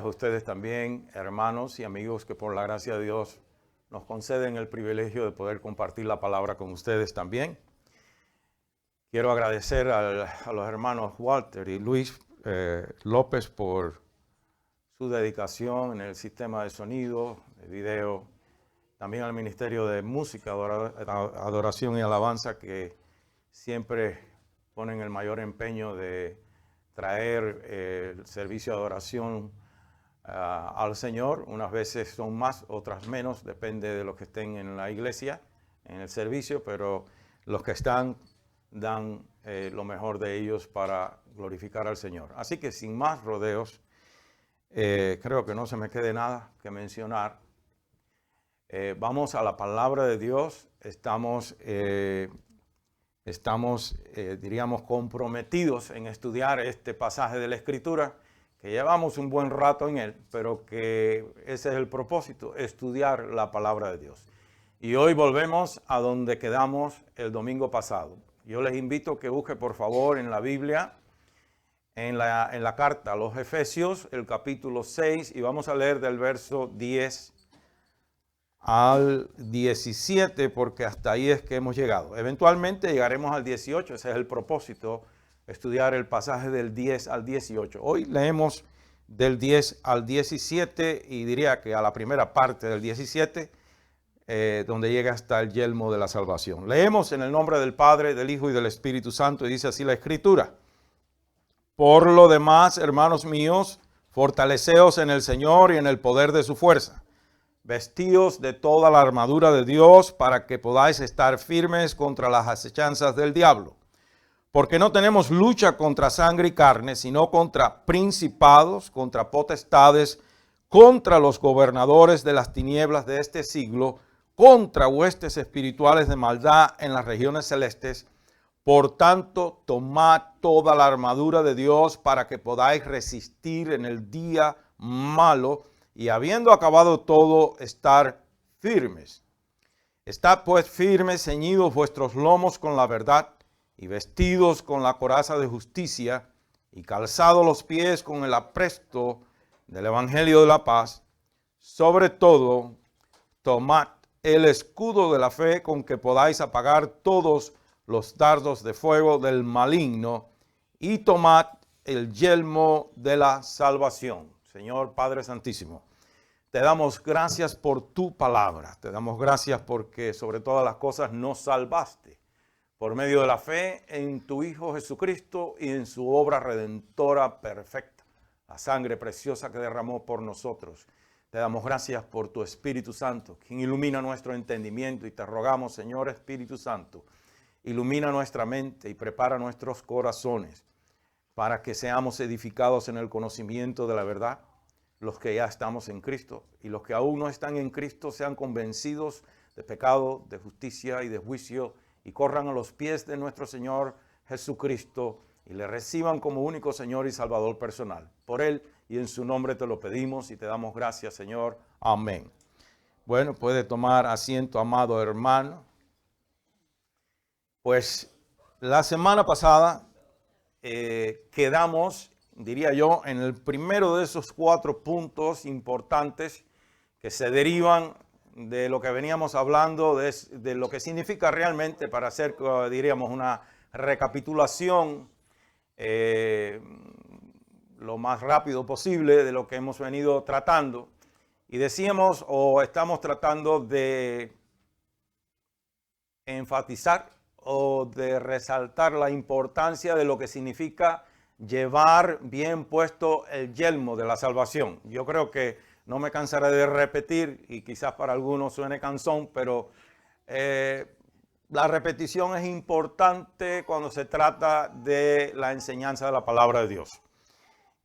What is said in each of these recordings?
a ustedes también, hermanos y amigos, que por la gracia de Dios nos conceden el privilegio de poder compartir la palabra con ustedes también. Quiero agradecer a los hermanos Walter y Luis López por su dedicación en el sistema de sonido, de video, también al Ministerio de Música, Adoración y Alabanza, que siempre ponen el mayor empeño de traer el servicio de adoración al Señor. Unas veces son más, otras menos, depende de los que estén en la iglesia, en el servicio, pero los que están dan lo mejor de ellos para glorificar al Señor. Así que sin más rodeos, creo que no se me quede nada que mencionar. Vamos a la palabra de Dios. Estamos, diríamos, comprometidos en estudiar este pasaje de la Escritura, que llevamos un buen rato en él, pero que ese es el propósito, estudiar la palabra de Dios. Y hoy volvemos a donde quedamos el domingo pasado. Yo les invito a que busquen, por favor, en la Biblia, en la carta a los Efesios, el capítulo 6, y vamos a leer del verso 10 al 17, porque hasta ahí es que hemos llegado. Eventualmente llegaremos al 18, ese es el propósito, estudiar el pasaje del 10 al 18. Hoy leemos del 10 al 17 y diría que a la primera parte del 17, donde llega hasta el yelmo de la salvación. Leemos en el nombre del Padre, del Hijo y del Espíritu Santo, y dice así la Escritura. Por lo demás, hermanos míos, fortaleceos en el Señor y en el poder de su fuerza. Vestíos de toda la armadura de Dios para que podáis estar firmes contra las acechanzas del diablo. Porque no tenemos lucha contra sangre y carne, sino contra principados, contra potestades, contra los gobernadores de las tinieblas de este siglo, contra huestes espirituales de maldad en las regiones celestes. Por tanto, tomad toda la armadura de Dios para que podáis resistir en el día malo, y habiendo acabado todo, estar firmes. Estad pues firmes, ceñidos vuestros lomos con la verdad, y vestidos con la coraza de justicia, y calzados los pies con el apresto del evangelio de la paz. Sobre todo, tomad el escudo de la fe con que podáis apagar todos los dardos de fuego del maligno, y tomad el yelmo de la salvación. Señor Padre Santísimo, te damos gracias por tu palabra. Te damos gracias porque sobre todas las cosas nos salvaste por medio de la fe en tu Hijo Jesucristo y en su obra redentora perfecta, la sangre preciosa que derramó por nosotros. Te damos gracias por tu Espíritu Santo, quien ilumina nuestro entendimiento, y te rogamos, Señor Espíritu Santo, ilumina nuestra mente y prepara nuestros corazones para que seamos edificados en el conocimiento de la verdad. Los que ya estamos en Cristo y los que aún no están en Cristo sean convencidos de pecado, de justicia y de juicio, y corran a los pies de nuestro Señor Jesucristo y le reciban como único Señor y Salvador personal. Por Él y en su nombre te lo pedimos y te damos gracias, Señor. Amén. Bueno, puede tomar asiento, amado hermano. Pues la semana pasada quedamos, diría yo, en el primero de esos 4 puntos importantes que se derivan de lo que veníamos hablando, de lo que significa realmente, para hacer, diríamos, una recapitulación lo más rápido posible de lo que hemos venido tratando. Y decíamos, o estamos tratando de enfatizar o de resaltar la importancia de lo que significa llevar bien puesto el yelmo de la salvación. Yo creo que no me cansaré de repetir, y quizás para algunos suene cansón, pero la repetición es importante cuando se trata de la enseñanza de la palabra de Dios.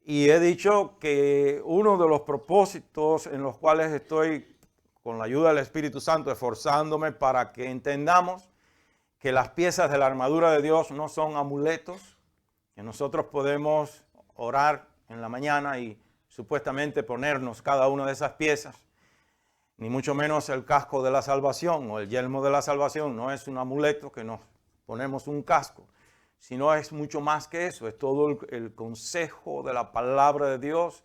Y he dicho que uno de los propósitos en los cuales estoy, con la ayuda del Espíritu Santo, esforzándome para que entendamos que las piezas de la armadura de Dios no son amuletos, que nosotros podemos orar en la mañana y supuestamente ponernos cada una de esas piezas, ni mucho menos el casco de la salvación o el yelmo de la salvación. No es un amuleto que nos ponemos un casco, sino es mucho más que eso. Es todo el consejo de la palabra de Dios,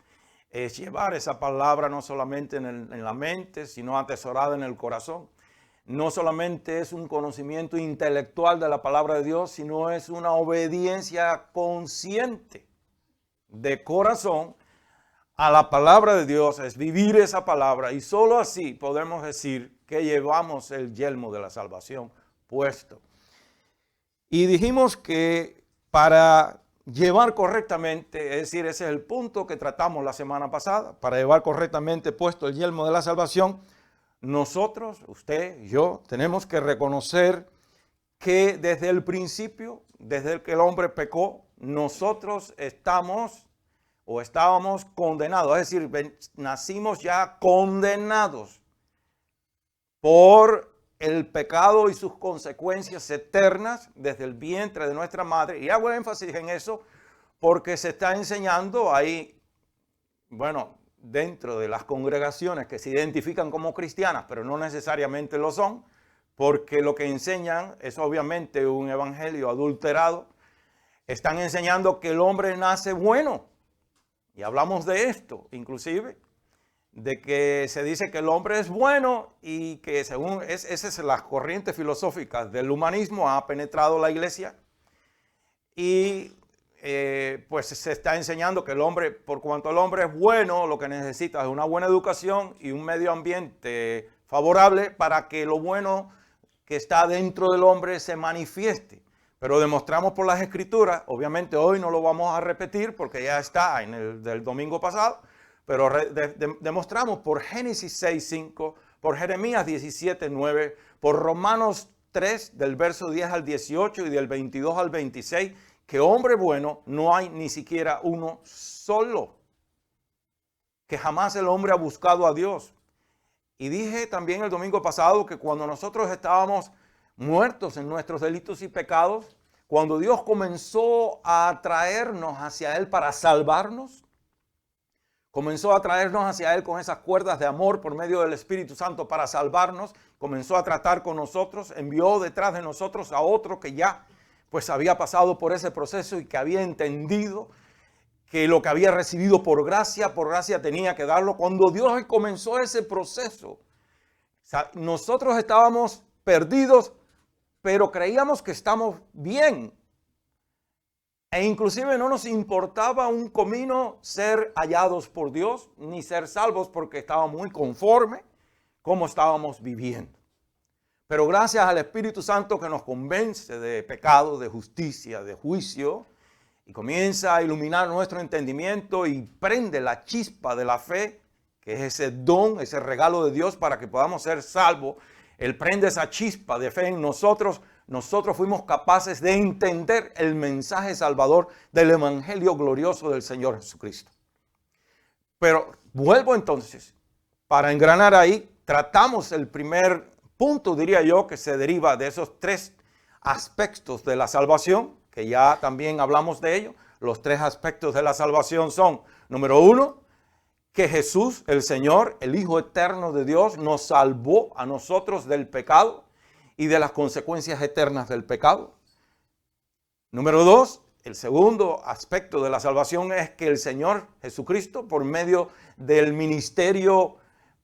es llevar esa palabra no solamente en la mente, sino atesorada en el corazón. No solamente es un conocimiento intelectual de la palabra de Dios, sino es una obediencia consciente de corazón a la palabra de Dios, es vivir esa palabra, y solo así podemos decir que llevamos el yelmo de la salvación puesto. Y dijimos que para llevar correctamente, es decir, ese es el punto que tratamos la semana pasada, para llevar correctamente puesto el yelmo de la salvación, nosotros, usted, yo, tenemos que reconocer que desde el principio, desde que el hombre pecó, nosotros estábamos condenados, es decir, nacimos ya condenados por el pecado y sus consecuencias eternas desde el vientre de nuestra madre. Y hago énfasis en eso porque se está enseñando ahí, bueno, dentro de las congregaciones que se identifican como cristianas, pero no necesariamente lo son, porque lo que enseñan es obviamente un evangelio adulterado. Están enseñando que el hombre nace bueno. Y hablamos de esto, inclusive, de que se dice que el hombre es bueno y que según esas son las corrientes filosóficas del humanismo ha penetrado la iglesia. Y pues se está enseñando que el hombre, por cuanto el hombre es bueno, lo que necesita es una buena educación y un medio ambiente favorable para que lo bueno que está dentro del hombre se manifieste. Pero demostramos por las escrituras, obviamente hoy no lo vamos a repetir porque ya está en el del domingo pasado, pero demostramos por Génesis 6:5, por Jeremías 17:9, por Romanos 3 del verso 10 al 18 y del 22 al 26, que hombre bueno no hay ni siquiera uno solo, que jamás el hombre ha buscado a Dios. Y dije también el domingo pasado que cuando nosotros estábamos muertos en nuestros delitos y pecados, cuando Dios comenzó a atraernos hacia Él para salvarnos, comenzó a traernos hacia Él con esas cuerdas de amor por medio del Espíritu Santo para salvarnos, comenzó a tratar con nosotros, envió detrás de nosotros a otro que ya pues había pasado por ese proceso y que había entendido que lo que había recibido por gracia tenía que darlo. Cuando Dios comenzó ese proceso, nosotros estábamos perdidos, pero creíamos que estamos bien. E inclusive no nos importaba un comino ser hallados por Dios, ni ser salvos, porque estábamos muy conformes cómo estábamos viviendo. Pero gracias al Espíritu Santo que nos convence de pecado, de justicia, de juicio, y comienza a iluminar nuestro entendimiento y prende la chispa de la fe, que es ese don, ese regalo de Dios para que podamos ser salvos. Él prende esa chispa de fe en nosotros. Nosotros fuimos capaces de entender el mensaje salvador del evangelio glorioso del Señor Jesucristo. Pero vuelvo entonces, para engranar ahí, tratamos el primer punto, diría yo, que se deriva de esos tres aspectos de la salvación, que ya también hablamos de ello. Los tres aspectos de la salvación son, número uno, que Jesús, el Señor, el Hijo eterno de Dios, nos salvó a nosotros del pecado y de las consecuencias eternas del pecado. Número dos, el segundo aspecto de la salvación es que el Señor Jesucristo, por medio del ministerio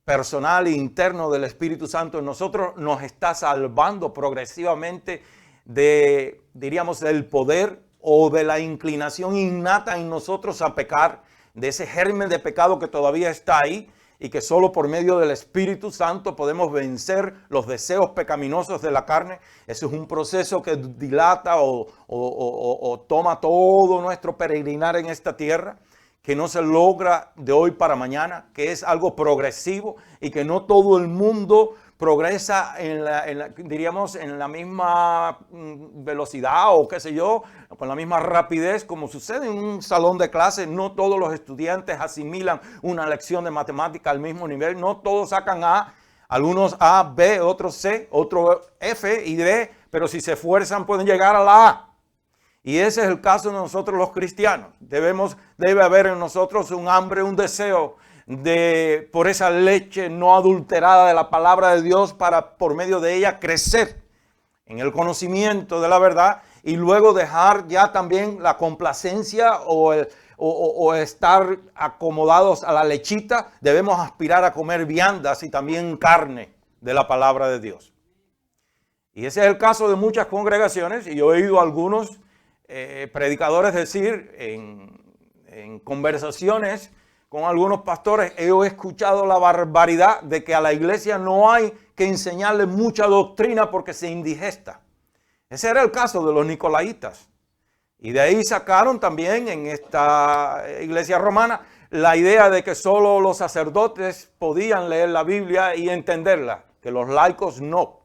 personal e interno del Espíritu Santo en nosotros, nos está salvando progresivamente de, diríamos, del poder o de la inclinación innata en nosotros a pecar, de ese germen de pecado que todavía está ahí y que solo por medio del Espíritu Santo podemos vencer los deseos pecaminosos de la carne. Ese es un proceso que dilata o toma todo nuestro peregrinar en esta tierra, que no se logra de hoy para mañana, que es algo progresivo y que no todo el mundo progresa diríamos, en la misma velocidad o qué sé yo, con la misma rapidez como sucede en un salón de clase. No todos los estudiantes asimilan una lección de matemática al mismo nivel, no todos sacan A, algunos A, B, otros C, otros F y D, pero si se esfuerzan pueden llegar a la A. Y ese es el caso de nosotros los cristianos. Debe haber en nosotros un hambre, un deseo por esa leche no adulterada de la palabra de Dios para por medio de ella crecer en el conocimiento de la verdad y luego dejar ya también la complacencia o o estar acomodados a la lechita, debemos aspirar a comer viandas y también carne de la palabra de Dios. Y ese es el caso de muchas congregaciones, y yo he oído a algunos predicadores decir en conversaciones con algunos pastores, he escuchado la barbaridad de que a la iglesia no hay que enseñarle mucha doctrina porque se indigesta. Ese era el caso de los nicolaitas. Y de ahí sacaron también en esta iglesia romana la idea de que solo los sacerdotes podían leer la Biblia y entenderla, que los laicos no.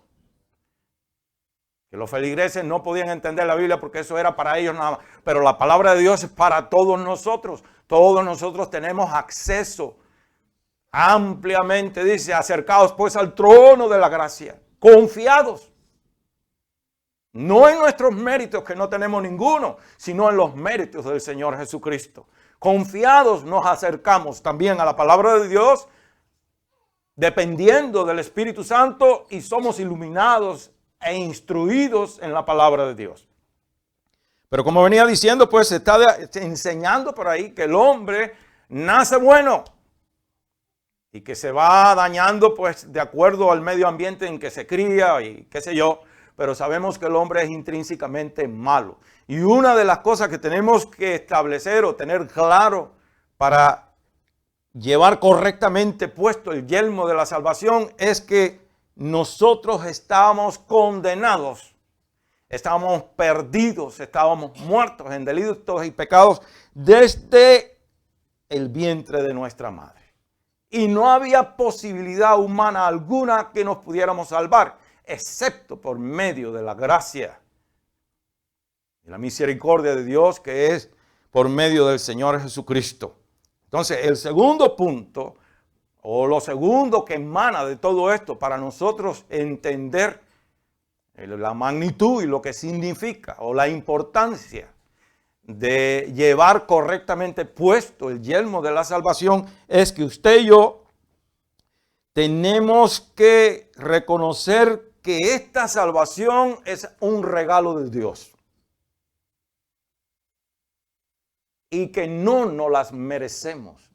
Que los feligreses no podían entender la Biblia porque eso era para ellos nada más. Pero la palabra de Dios es para todos nosotros. Todos nosotros tenemos acceso ampliamente, dice, acercaos pues al trono de la gracia, confiados. No en nuestros méritos, que no tenemos ninguno, sino en los méritos del Señor Jesucristo. Confiados nos acercamos también a la palabra de Dios, dependiendo del Espíritu Santo, y somos iluminados e instruidos en la palabra de Dios. Pero como venía diciendo, pues se está enseñando por ahí que el hombre nace bueno y que se va dañando pues de acuerdo al medio ambiente en que se cría y qué sé yo, pero sabemos que el hombre es intrínsecamente malo. Y una de las cosas que tenemos que establecer o tener claro para llevar correctamente puesto el yelmo de la salvación es que nosotros estábamos condenados. Estábamos perdidos, estábamos muertos en delitos y pecados desde el vientre de nuestra madre. Y no había posibilidad humana alguna que nos pudiéramos salvar, excepto por medio de la gracia y la misericordia de Dios, que es por medio del Señor Jesucristo. Entonces, el segundo punto, o lo segundo que emana de todo esto para nosotros entender la magnitud y lo que significa o la importancia de llevar correctamente puesto el yelmo de la salvación es que usted y yo tenemos que reconocer que esta salvación es un regalo de Dios y que no nos las merecemos.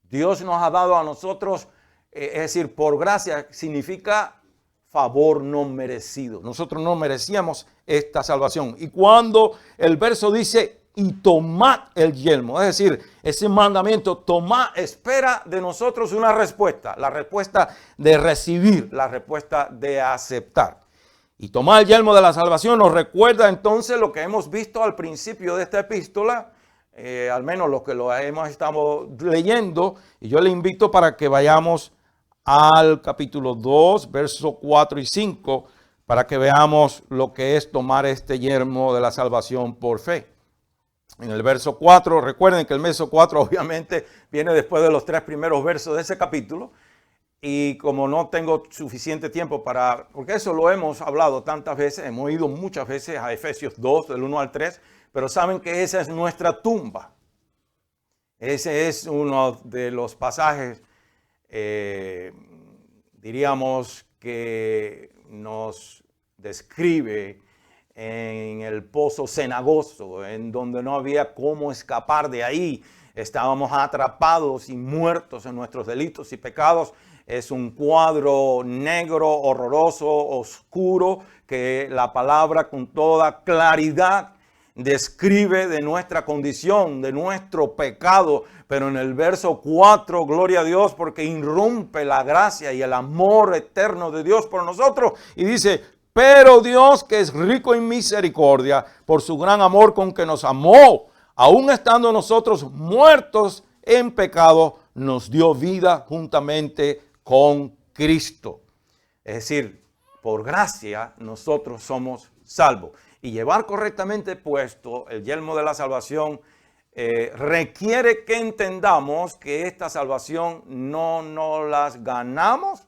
Dios nos ha dado a nosotros, es decir, por gracia significa favor no merecido. Nosotros no merecíamos esta salvación. Y cuando el verso dice, y tomad el yelmo, es decir, ese mandamiento, tomad, espera de nosotros una respuesta, la respuesta de recibir, la respuesta de aceptar. Y tomar el yelmo de la salvación nos recuerda entonces lo que hemos visto al principio de esta epístola, al menos lo que lo hemos estado leyendo, y yo le invito para que vayamos al capítulo 2, versos 4 y 5, para que veamos lo que es tomar este yelmo de la salvación por fe. En el verso 4, recuerden que el verso 4 obviamente viene después de los 3 primeros versos de ese capítulo, y como no tengo suficiente tiempo porque eso lo hemos hablado tantas veces, hemos ido muchas veces a Efesios 2, del 1 al 3, pero saben que esa es nuestra tumba. Ese es uno de los pasajes diríamos que nos describe en el pozo cenagoso, en donde no había cómo escapar de ahí. Estábamos atrapados y muertos en nuestros delitos y pecados. Es un cuadro negro, horroroso, oscuro, que la palabra con toda claridad describe de nuestra condición, de nuestro pecado, pero en el verso 4, gloria a Dios, porque irrumpe la gracia y el amor eterno de Dios por nosotros, y dice, pero Dios, que es rico en misericordia, por su gran amor con que nos amó, aun estando nosotros muertos en pecado, nos dio vida juntamente con Cristo. Es decir, por gracia nosotros somos salvos. Y llevar correctamente puesto el yelmo de la salvación requiere que entendamos que esta salvación no nos las ganamos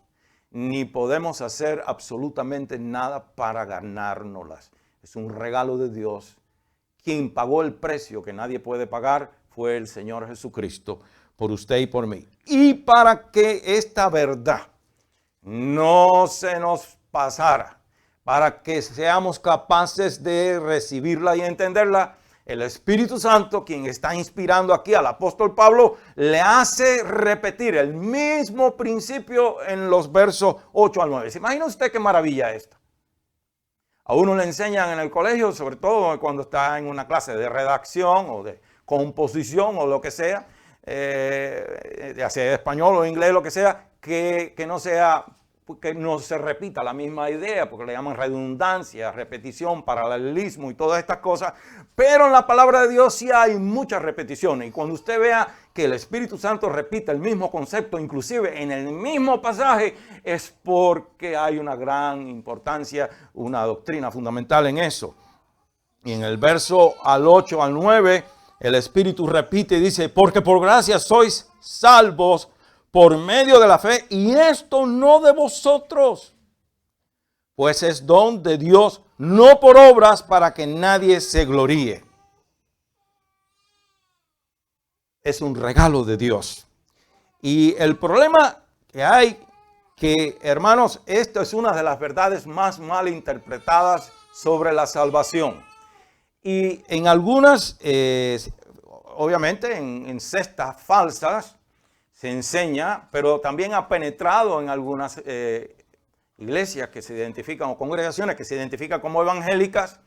ni podemos hacer absolutamente nada para ganárnoslas. Es un regalo de Dios. Quien pagó el precio que nadie puede pagar fue el Señor Jesucristo por usted y por mí. Y para que esta verdad no se nos pasara, para que seamos capaces de recibirla y entenderla, el Espíritu Santo, quien está inspirando aquí al apóstol Pablo, le hace repetir el mismo principio en los versos 8 al 9. ¿Se imagina usted qué maravilla esta? A uno le enseñan en el colegio, sobre todo cuando está en una clase de redacción o de composición o lo que sea, ya sea de español o inglés, lo que sea, que no se repita la misma idea, porque le llaman redundancia, repetición, paralelismo y todas estas cosas. Pero en la palabra de Dios sí hay muchas repeticiones. Y cuando usted vea que el Espíritu Santo repite el mismo concepto, inclusive en el mismo pasaje, es porque hay una gran importancia, una doctrina fundamental en eso. Y en el verso al 8 al 9, el Espíritu repite y dice, porque por gracia sois salvos por medio de la fe, y esto no de vosotros, pues es don de Dios, no por obras, para que nadie se gloríe. Es un regalo de Dios. Y el problema que hay, que hermanos, esto es una de las verdades más mal interpretadas sobre la salvación. Y en algunas, obviamente en cestas falsas, se enseña, pero también ha penetrado en algunas iglesias que se identifican o congregaciones que se identifican como evangélicas,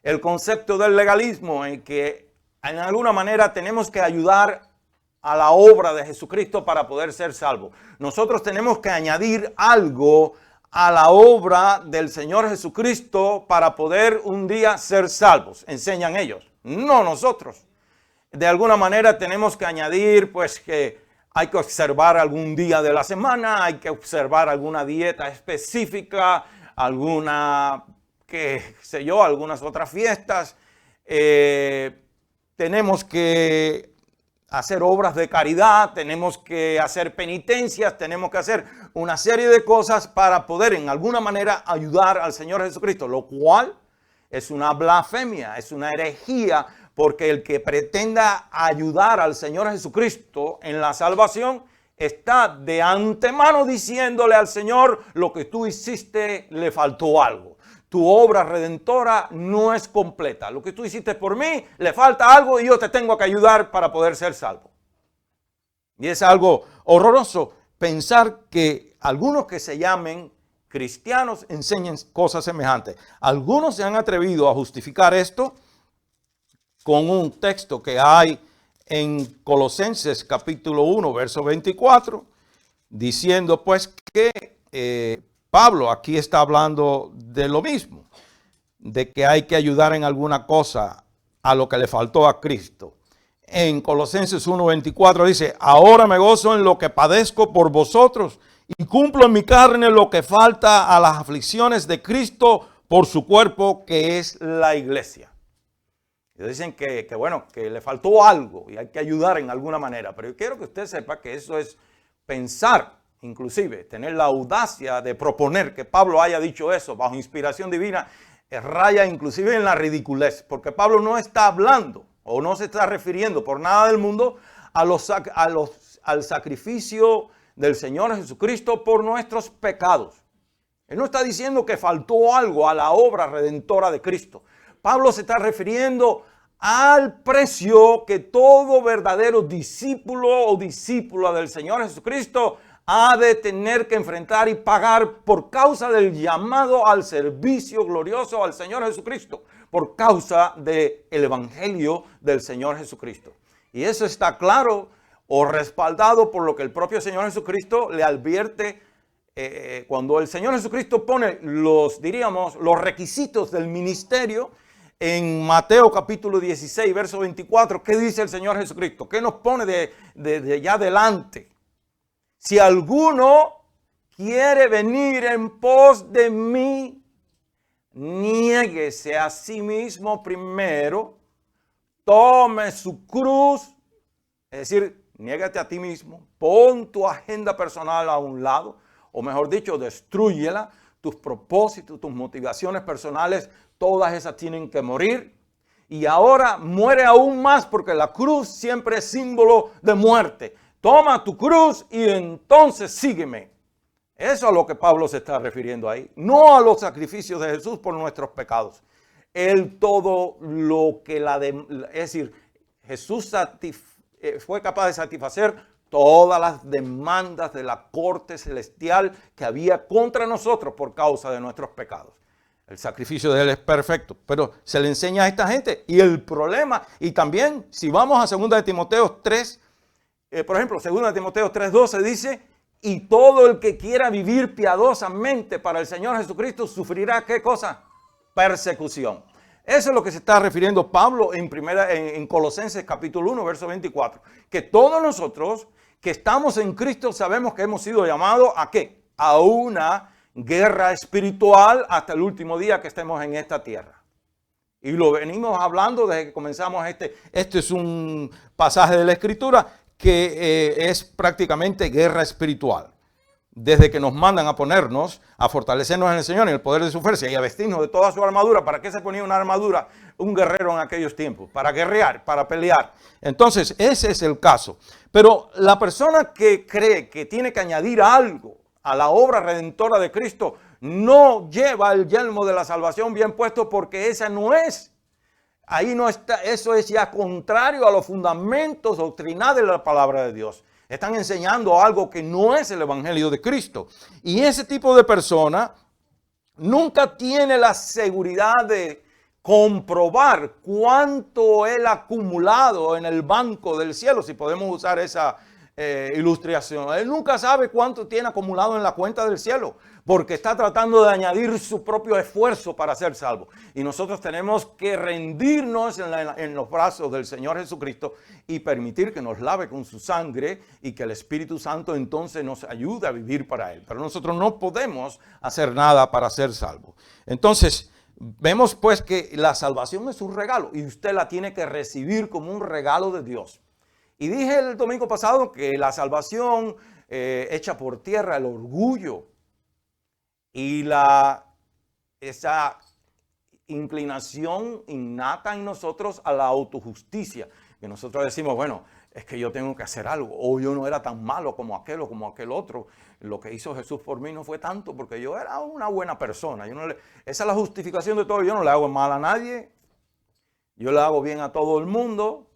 el concepto del legalismo, en que en alguna manera tenemos que ayudar a la obra de Jesucristo para poder ser salvos. Nosotros tenemos que añadir algo a la obra del Señor Jesucristo para poder un día ser salvos, enseñan ellos, no nosotros. De alguna manera tenemos que añadir, pues, que hay que observar algún día de la semana, hay que observar alguna dieta específica, algunas otras fiestas. Tenemos que hacer obras de caridad, tenemos que hacer penitencias, tenemos que hacer una serie de cosas para poder en alguna manera ayudar al Señor Jesucristo, lo cual es una blasfemia, es una herejía. Porque el que pretenda ayudar al Señor Jesucristo en la salvación está de antemano diciéndole al Señor, lo que tú hiciste le faltó algo. Tu obra redentora no es completa. Lo que tú hiciste por mí le falta algo y yo te tengo que ayudar para poder ser salvo. Y es algo horroroso pensar que algunos que se llamen cristianos enseñen cosas semejantes. Algunos se han atrevido a justificar esto con un texto que hay en Colosenses capítulo 1, verso 24, diciendo pues que Pablo aquí está hablando de lo mismo, de que hay que ayudar en alguna cosa a lo que le faltó a Cristo. En Colosenses 1, 24 dice, ahora me gozo en lo que padezco por vosotros y cumplo en mi carne lo que falta a las aflicciones de Cristo por su cuerpo, que es la iglesia. Ellos dicen que le faltó algo y hay que ayudar en alguna manera. Pero yo quiero que usted sepa que eso es pensar, inclusive, tener la audacia de proponer que Pablo haya dicho eso bajo inspiración divina, raya inclusive en la ridiculez. Porque Pablo no está hablando o no se está refiriendo por nada del mundo al sacrificio del Señor Jesucristo por nuestros pecados. Él no está diciendo que faltó algo a la obra redentora de Cristo. Pablo se está refiriendo al precio que todo verdadero discípulo o discípula del Señor Jesucristo ha de tener que enfrentar y pagar por causa del llamado al servicio glorioso al Señor Jesucristo, por causa del evangelio del Señor Jesucristo. Y eso está claro o respaldado por lo que el propio Señor Jesucristo le advierte cuando el Señor Jesucristo pone los requisitos del ministerio. En Mateo capítulo 16, verso 24, ¿qué dice el Señor Jesucristo? ¿Qué nos pone de ya adelante? Si alguno quiere venir en pos de mí, niéguese a sí mismo primero, tome su cruz, es decir, niégate a ti mismo, pon tu agenda personal a un lado, o mejor dicho, destrúyela, tus propósitos, tus motivaciones personales, todas esas tienen que morir. Y ahora muere aún más porque la cruz siempre es símbolo de muerte. Toma tu cruz y entonces sígueme. Eso es a lo que Pablo se está refiriendo ahí. No a los sacrificios de Jesús por nuestros pecados. Él todo lo que es decir, Jesús fue capaz de satisfacer todas las demandas de la corte celestial que había contra nosotros por causa de nuestros pecados. El sacrificio de Él es perfecto, pero se le enseña a esta gente. Y el problema, y también si vamos a 2 de Timoteo 3, por ejemplo, 2 de Timoteo 3:12 dice, y todo el que quiera vivir piadosamente para el Señor Jesucristo sufrirá, ¿qué cosa? Persecución. Eso es lo que se está refiriendo Pablo en Colosenses capítulo 1, verso 24. Que todos nosotros que estamos en Cristo sabemos que hemos sido llamados ¿a qué? A una guerra espiritual hasta el último día que estemos en esta tierra. Y lo venimos hablando desde que comenzamos este es un pasaje de la Escritura que es prácticamente guerra espiritual. Desde que nos mandan a ponernos, a fortalecernos en el Señor y en el poder de su fuerza y a vestirnos de toda su armadura. ¿Para qué se ponía una armadura un guerrero en aquellos tiempos? Para guerrear, para pelear. Entonces, ese es el caso. Pero la persona que cree que tiene que añadir algo a la obra redentora de Cristo no lleva el yelmo de la salvación bien puesto, porque esa no es. Ahí no está, eso es ya contrario a los fundamentos doctrinales de la palabra de Dios. Están enseñando algo que no es el evangelio de Cristo. Y ese tipo de persona nunca tiene la seguridad de comprobar cuánto él ha acumulado en el banco del cielo, si podemos usar esa ilustración. Él nunca sabe cuánto tiene acumulado en la cuenta del cielo, porque está tratando de añadir su propio esfuerzo para ser salvo. Y nosotros tenemos que rendirnos en los brazos del Señor Jesucristo y permitir que nos lave con su sangre y que el Espíritu Santo entonces nos ayude a vivir para Él. Pero nosotros no podemos hacer nada para ser salvos. Entonces, vemos pues que la salvación es un regalo y usted la tiene que recibir como un regalo de Dios. Y dije el domingo pasado que la salvación echa por tierra el orgullo y esa inclinación innata en nosotros a la autojusticia. Que nosotros decimos, bueno, es que yo tengo que hacer algo, o yo no era tan malo como aquel o como aquel otro. Lo que hizo Jesús por mí no fue tanto porque yo era una buena persona. Esa es la justificación de todo. Yo no le hago mal a nadie, yo le hago bien a todo el mundo.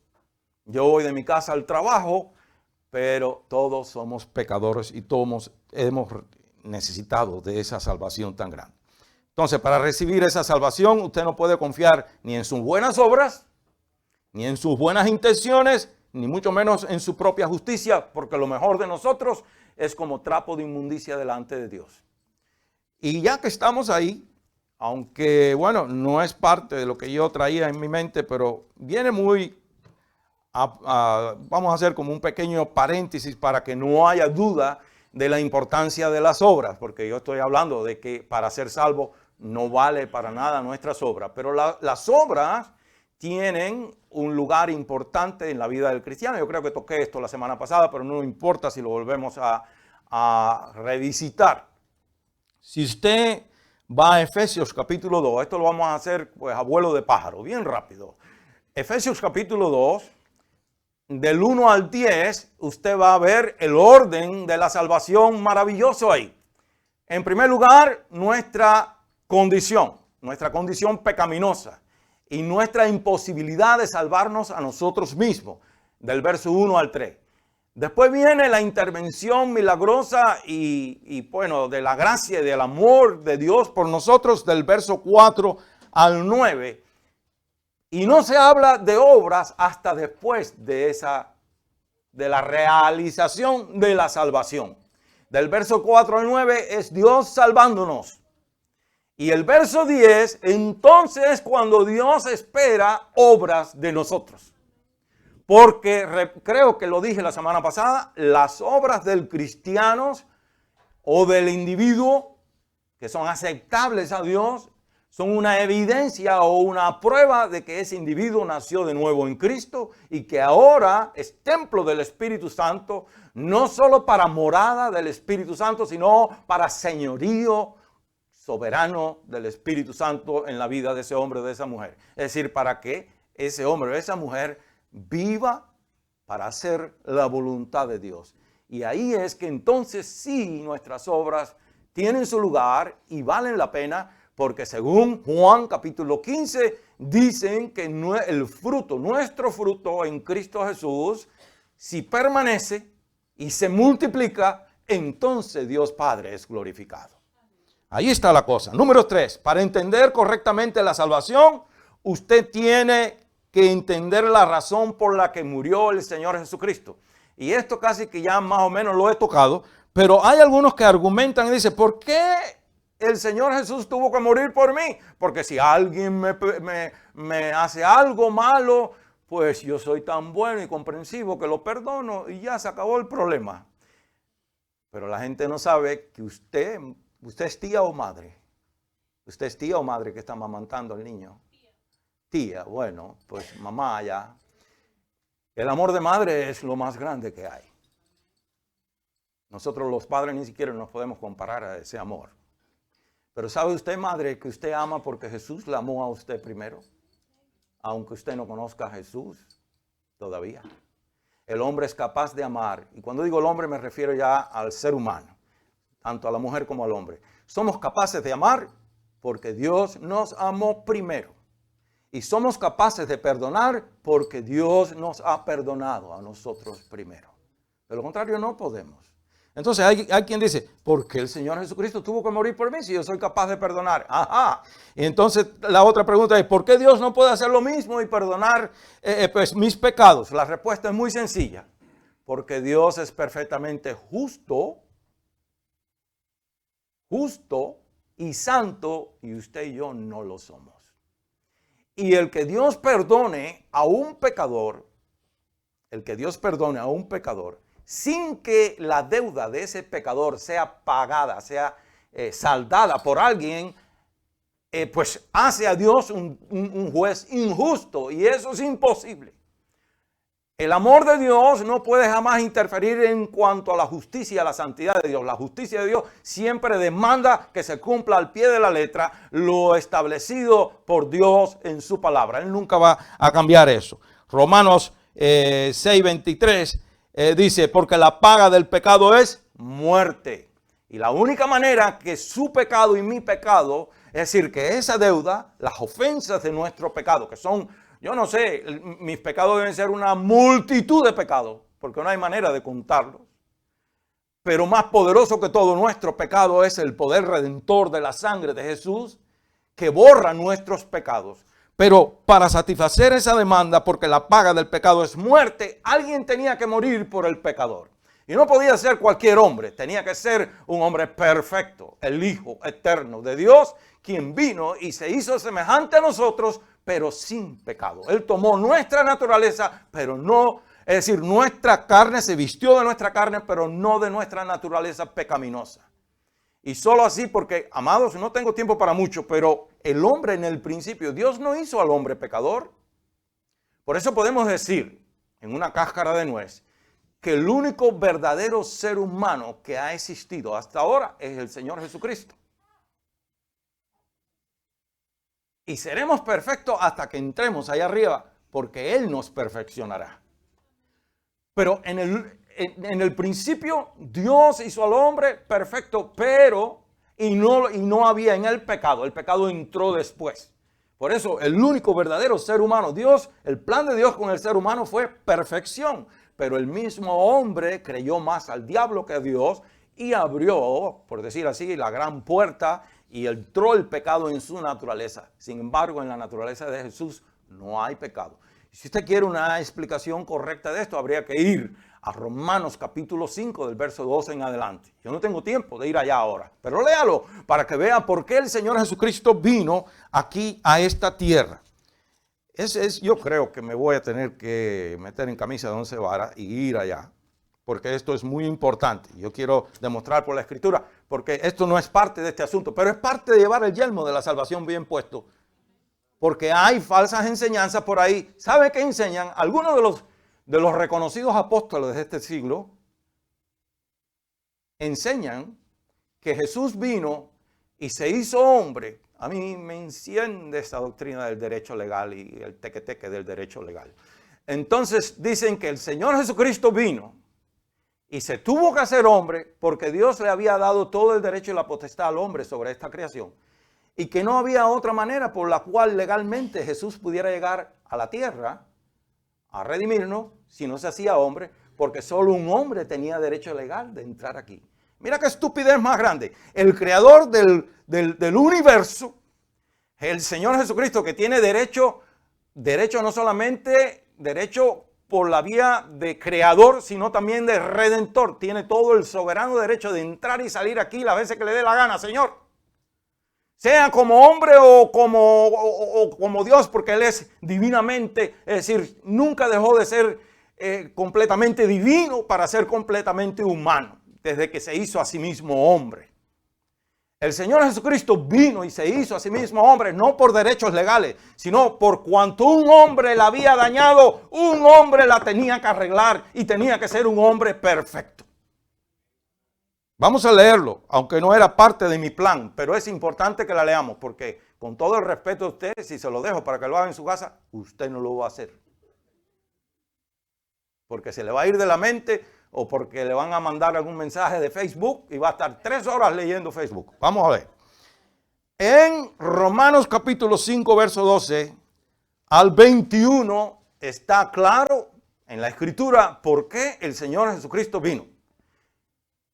Yo voy de mi casa al trabajo, pero todos somos pecadores y todos hemos necesitado de esa salvación tan grande. Entonces, para recibir esa salvación, usted no puede confiar ni en sus buenas obras, ni en sus buenas intenciones, ni mucho menos en su propia justicia, porque lo mejor de nosotros es como trapo de inmundicia delante de Dios. Y ya que estamos ahí, aunque, bueno, no es parte de lo que yo traía en mi mente, pero viene muy... vamos a hacer como un pequeño paréntesis para que no haya duda de la importancia de las obras, porque yo estoy hablando de que para ser salvo no vale para nada nuestras obras, pero las obras tienen un lugar importante en la vida del cristiano. Yo creo que toqué esto la semana pasada, pero no importa si lo volvemos a revisitar. Si usted va a Efesios capítulo 2, esto lo vamos a hacer pues a vuelo de pájaro, bien rápido. Efesios capítulo 2, del 1 al 10, usted va a ver el orden de la salvación maravilloso ahí. En primer lugar, nuestra condición pecaminosa y nuestra imposibilidad de salvarnos a nosotros mismos, del verso 1 al 3. Después viene la intervención milagrosa y bueno, de la gracia y del amor de Dios por nosotros, del verso 4 al 9. Y no se habla de obras hasta después de la realización de la salvación. Del verso 4 al 9 es Dios salvándonos. Y el verso 10, entonces es cuando Dios espera obras de nosotros. Porque creo que lo dije la semana pasada, las obras del cristiano o del individuo que son aceptables a Dios son una evidencia o una prueba de que ese individuo nació de nuevo en Cristo y que ahora es templo del Espíritu Santo, no solo para morada del Espíritu Santo, sino para señorío soberano del Espíritu Santo en la vida de ese hombre o de esa mujer. Es decir, para que ese hombre o esa mujer viva para hacer la voluntad de Dios. Y ahí es que entonces sí nuestras obras tienen su lugar y valen la pena, Porque según Juan capítulo 15, dicen que el fruto, nuestro fruto en Cristo Jesús, si permanece y se multiplica, entonces Dios Padre es glorificado. Ahí está la cosa. Número 3, para entender correctamente la salvación, usted tiene que entender la razón por la que murió el Señor Jesucristo. Y esto casi que ya más o menos lo he tocado, pero hay algunos que argumentan y dicen, ¿por qué el Señor Jesús tuvo que morir por mí? Porque si alguien me hace algo malo, pues yo soy tan bueno y comprensivo que lo perdono y ya se acabó el problema. Pero la gente no sabe que usted es tía o madre. ¿Usted es tía o madre que está amamantando al niño? Tía, bueno, pues mamá ya. El amor de madre es lo más grande que hay. Nosotros los padres ni siquiera nos podemos comparar a ese amor. Pero ¿sabe usted, madre, que usted ama porque Jesús la amó a usted primero? Aunque usted no conozca a Jesús todavía. El hombre es capaz de amar. Y cuando digo el hombre me refiero ya al ser humano. Tanto a la mujer como al hombre. Somos capaces de amar porque Dios nos amó primero. Y somos capaces de perdonar porque Dios nos ha perdonado a nosotros primero. De lo contrario no podemos. Entonces hay quien dice, ¿por qué el Señor Jesucristo tuvo que morir por mí si yo soy capaz de perdonar? Ajá. Y entonces la otra pregunta es, ¿por qué Dios no puede hacer lo mismo y perdonar pues mis pecados? La respuesta es muy sencilla. Porque Dios es perfectamente justo y santo, y usted y yo no lo somos. Y el que Dios perdone a un pecador, sin que la deuda de ese pecador sea pagada, sea saldada por alguien, pues hace a Dios un juez injusto, y eso es imposible. El amor de Dios no puede jamás interferir en cuanto a la justicia y a la santidad de Dios. La justicia de Dios siempre demanda que se cumpla al pie de la letra lo establecido por Dios en su palabra. Él nunca va a cambiar eso. Romanos 6:23 dice, porque la paga del pecado es muerte. Y la única manera que su pecado y mi pecado, es decir, que esa deuda, las ofensas de nuestro pecado, que son... Yo no sé, mis pecados deben ser una multitud de pecados, porque no hay manera de contarlos. Pero más poderoso que todo nuestro pecado es el poder redentor de la sangre de Jesús, que borra nuestros pecados. Pero para satisfacer esa demanda, porque la paga del pecado es muerte, alguien tenía que morir por el pecador. Y no podía ser cualquier hombre, tenía que ser un hombre perfecto, el Hijo eterno de Dios, quien vino y se hizo semejante a nosotros, pero sin pecado. Él tomó nuestra naturaleza, pero no, es decir, nuestra carne, se vistió de nuestra carne, pero no de nuestra naturaleza pecaminosa. Y solo así, porque, amados, no tengo tiempo para mucho, pero el hombre en el principio, Dios no hizo al hombre pecador. Por eso podemos decir, en una cáscara de nuez, que el único verdadero ser humano que ha existido hasta ahora es el Señor Jesucristo. Y seremos perfectos hasta que entremos allá arriba, porque Él nos perfeccionará. Pero en el principio Dios hizo al hombre perfecto, pero no había en él pecado. El pecado entró después. Por eso el único verdadero ser humano, Dios, el plan de Dios con el ser humano fue perfección. Pero el mismo hombre creyó más al diablo que a Dios y abrió, por decir así, la gran puerta y entró el pecado en su naturaleza. Sin embargo, en la naturaleza de Jesús no hay pecado. Si usted quiere una explicación correcta de esto, habría que ir a Romanos capítulo 5 del verso 12 en adelante. Yo no tengo tiempo de ir allá ahora, pero léalo para que vea por qué el Señor Jesucristo vino aquí a esta tierra. Yo creo que me voy a tener que meter en camisa de 11 varas y ir allá, porque esto es muy importante. Yo quiero demostrar por la Escritura, porque esto no es parte de este asunto, pero es parte de llevar el yelmo de la salvación bien puesto. Porque hay falsas enseñanzas por ahí. ¿Sabe qué enseñan? Algunos de los reconocidos apóstoles de este siglo enseñan que Jesús vino y se hizo hombre. A mí me enciende esa doctrina del derecho legal y el teque-teque del derecho legal. Entonces dicen que el Señor Jesucristo vino y se tuvo que hacer hombre porque Dios le había dado todo el derecho y la potestad al hombre sobre esta creación. y que no había otra manera por la cual legalmente Jesús pudiera llegar a la tierra a redimirnos si no se hacía hombre, porque solo un hombre tenía derecho legal de entrar aquí. Mira qué estupidez más grande. El creador del universo, el Señor Jesucristo, que tiene derecho no solamente derecho por la vía de creador, sino también de redentor. Tiene todo el soberano derecho de entrar y salir aquí las veces que le dé la gana, Señor. Sea como hombre o como Dios, porque Él es divinamente, es decir, nunca dejó de ser completamente divino para ser completamente humano, desde que se hizo a sí mismo hombre. El Señor Jesucristo vino y se hizo a sí mismo hombre, no por derechos legales, sino por cuanto un hombre la había dañado, un hombre la tenía que arreglar y tenía que ser un hombre perfecto. Vamos a leerlo, aunque no era parte de mi plan, pero es importante que la leamos, porque con todo el respeto a usted, si se lo dejo para que lo haga en su casa, usted no lo va a hacer. Porque se le va a ir de la mente o porque le van a mandar algún mensaje de Facebook y va a estar 3 horas leyendo Facebook. Vamos a ver. En Romanos capítulo 5, verso 12 al 21 está claro en la Escritura por qué el Señor Jesucristo vino.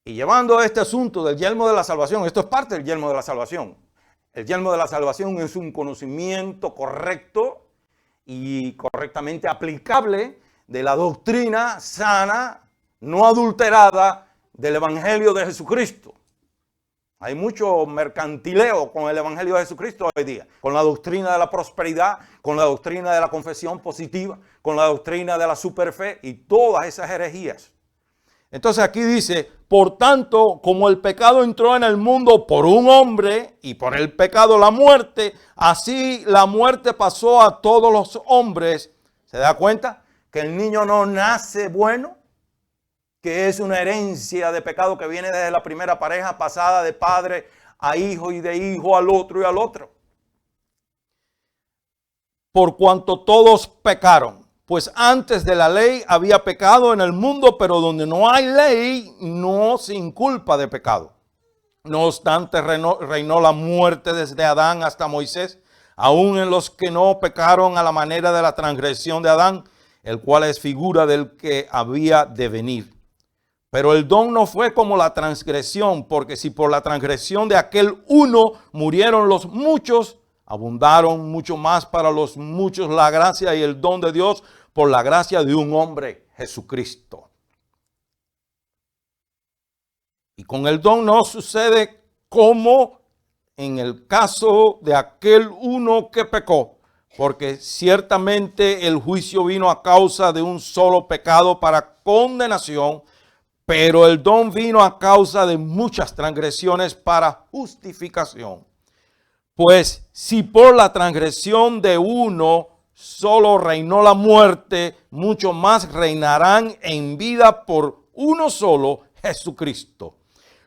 Y llevando este asunto del yelmo de la salvación, esto es parte del yelmo de la salvación. El yelmo de la salvación es un conocimiento correcto y correctamente aplicable de la doctrina sana, no adulterada del Evangelio de Jesucristo. Hay mucho mercantileo con el Evangelio de Jesucristo hoy día, con la doctrina de la prosperidad, con la doctrina de la confesión positiva, con la doctrina de la superfe y todas esas herejías. Entonces aquí dice, por tanto, como el pecado entró en el mundo por un hombre y por el pecado la muerte, así la muerte pasó a todos los hombres. ¿Se da cuenta? Que el niño no nace bueno, que es una herencia de pecado que viene desde la primera pareja pasada de padre a hijo y de hijo al otro y al otro. Por cuanto todos pecaron. Pues antes de la ley había pecado en el mundo, pero donde no hay ley, no se inculpa de pecado. No obstante, reinó la muerte desde Adán hasta Moisés, aún en los que no pecaron a la manera de la transgresión de Adán, el cual es figura del que había de venir. Pero el don no fue como la transgresión, porque si por la transgresión de aquel uno murieron los muchos, abundaron mucho más para los muchos la gracia y el don de Dios por la gracia de un hombre, Jesucristo. Y con el don no sucede como en el caso de aquel uno que pecó, porque ciertamente el juicio vino a causa de un solo pecado para condenación, pero el don vino a causa de muchas transgresiones para justificación. Pues si por la transgresión de uno solo reinó la muerte, mucho más reinarán en vida por uno solo, Jesucristo,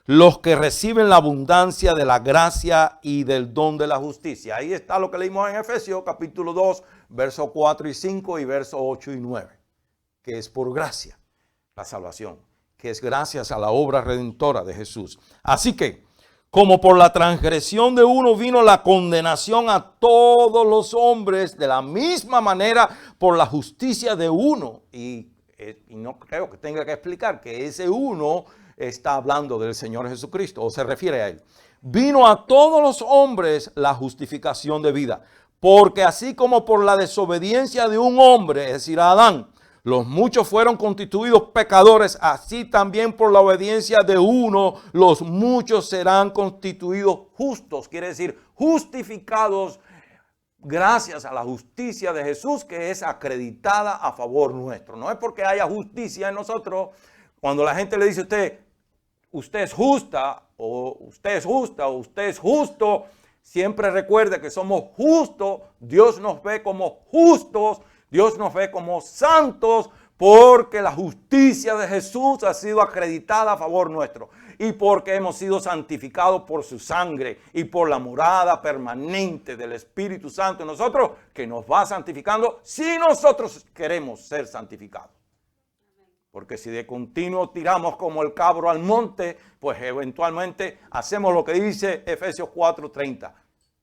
los que reciben la abundancia de la gracia y del don de la justicia. Ahí está lo que leímos en Efesios capítulo 2, versos 4 y 5 y versos 8 y 9, que es por gracia la salvación, que es gracias a la obra redentora de Jesús. Así que, como por la transgresión de uno vino la condenación a todos los hombres, de la misma manera por la justicia de uno. Y no creo que tenga que explicar que ese uno está hablando del Señor Jesucristo o se refiere a Él. Vino a todos los hombres la justificación de vida. Porque así como por la desobediencia de un hombre, es decir, a Adán, los muchos fueron constituidos pecadores, así también por la obediencia de uno, los muchos serán constituidos justos. Quiere decir, justificados gracias a la justicia de Jesús que es acreditada a favor nuestro. No es porque haya justicia en nosotros. Cuando la gente le dice a usted, usted es justa, o usted es justa, o usted es justo, siempre recuerde que somos justos. Dios nos ve como justos. Dios nos ve como santos porque la justicia de Jesús ha sido acreditada a favor nuestro y porque hemos sido santificados por su sangre y por la morada permanente del Espíritu Santo en nosotros, que nos va santificando si nosotros queremos ser santificados. Porque si de continuo tiramos como el cabro al monte, pues eventualmente hacemos lo que dice Efesios 4:30.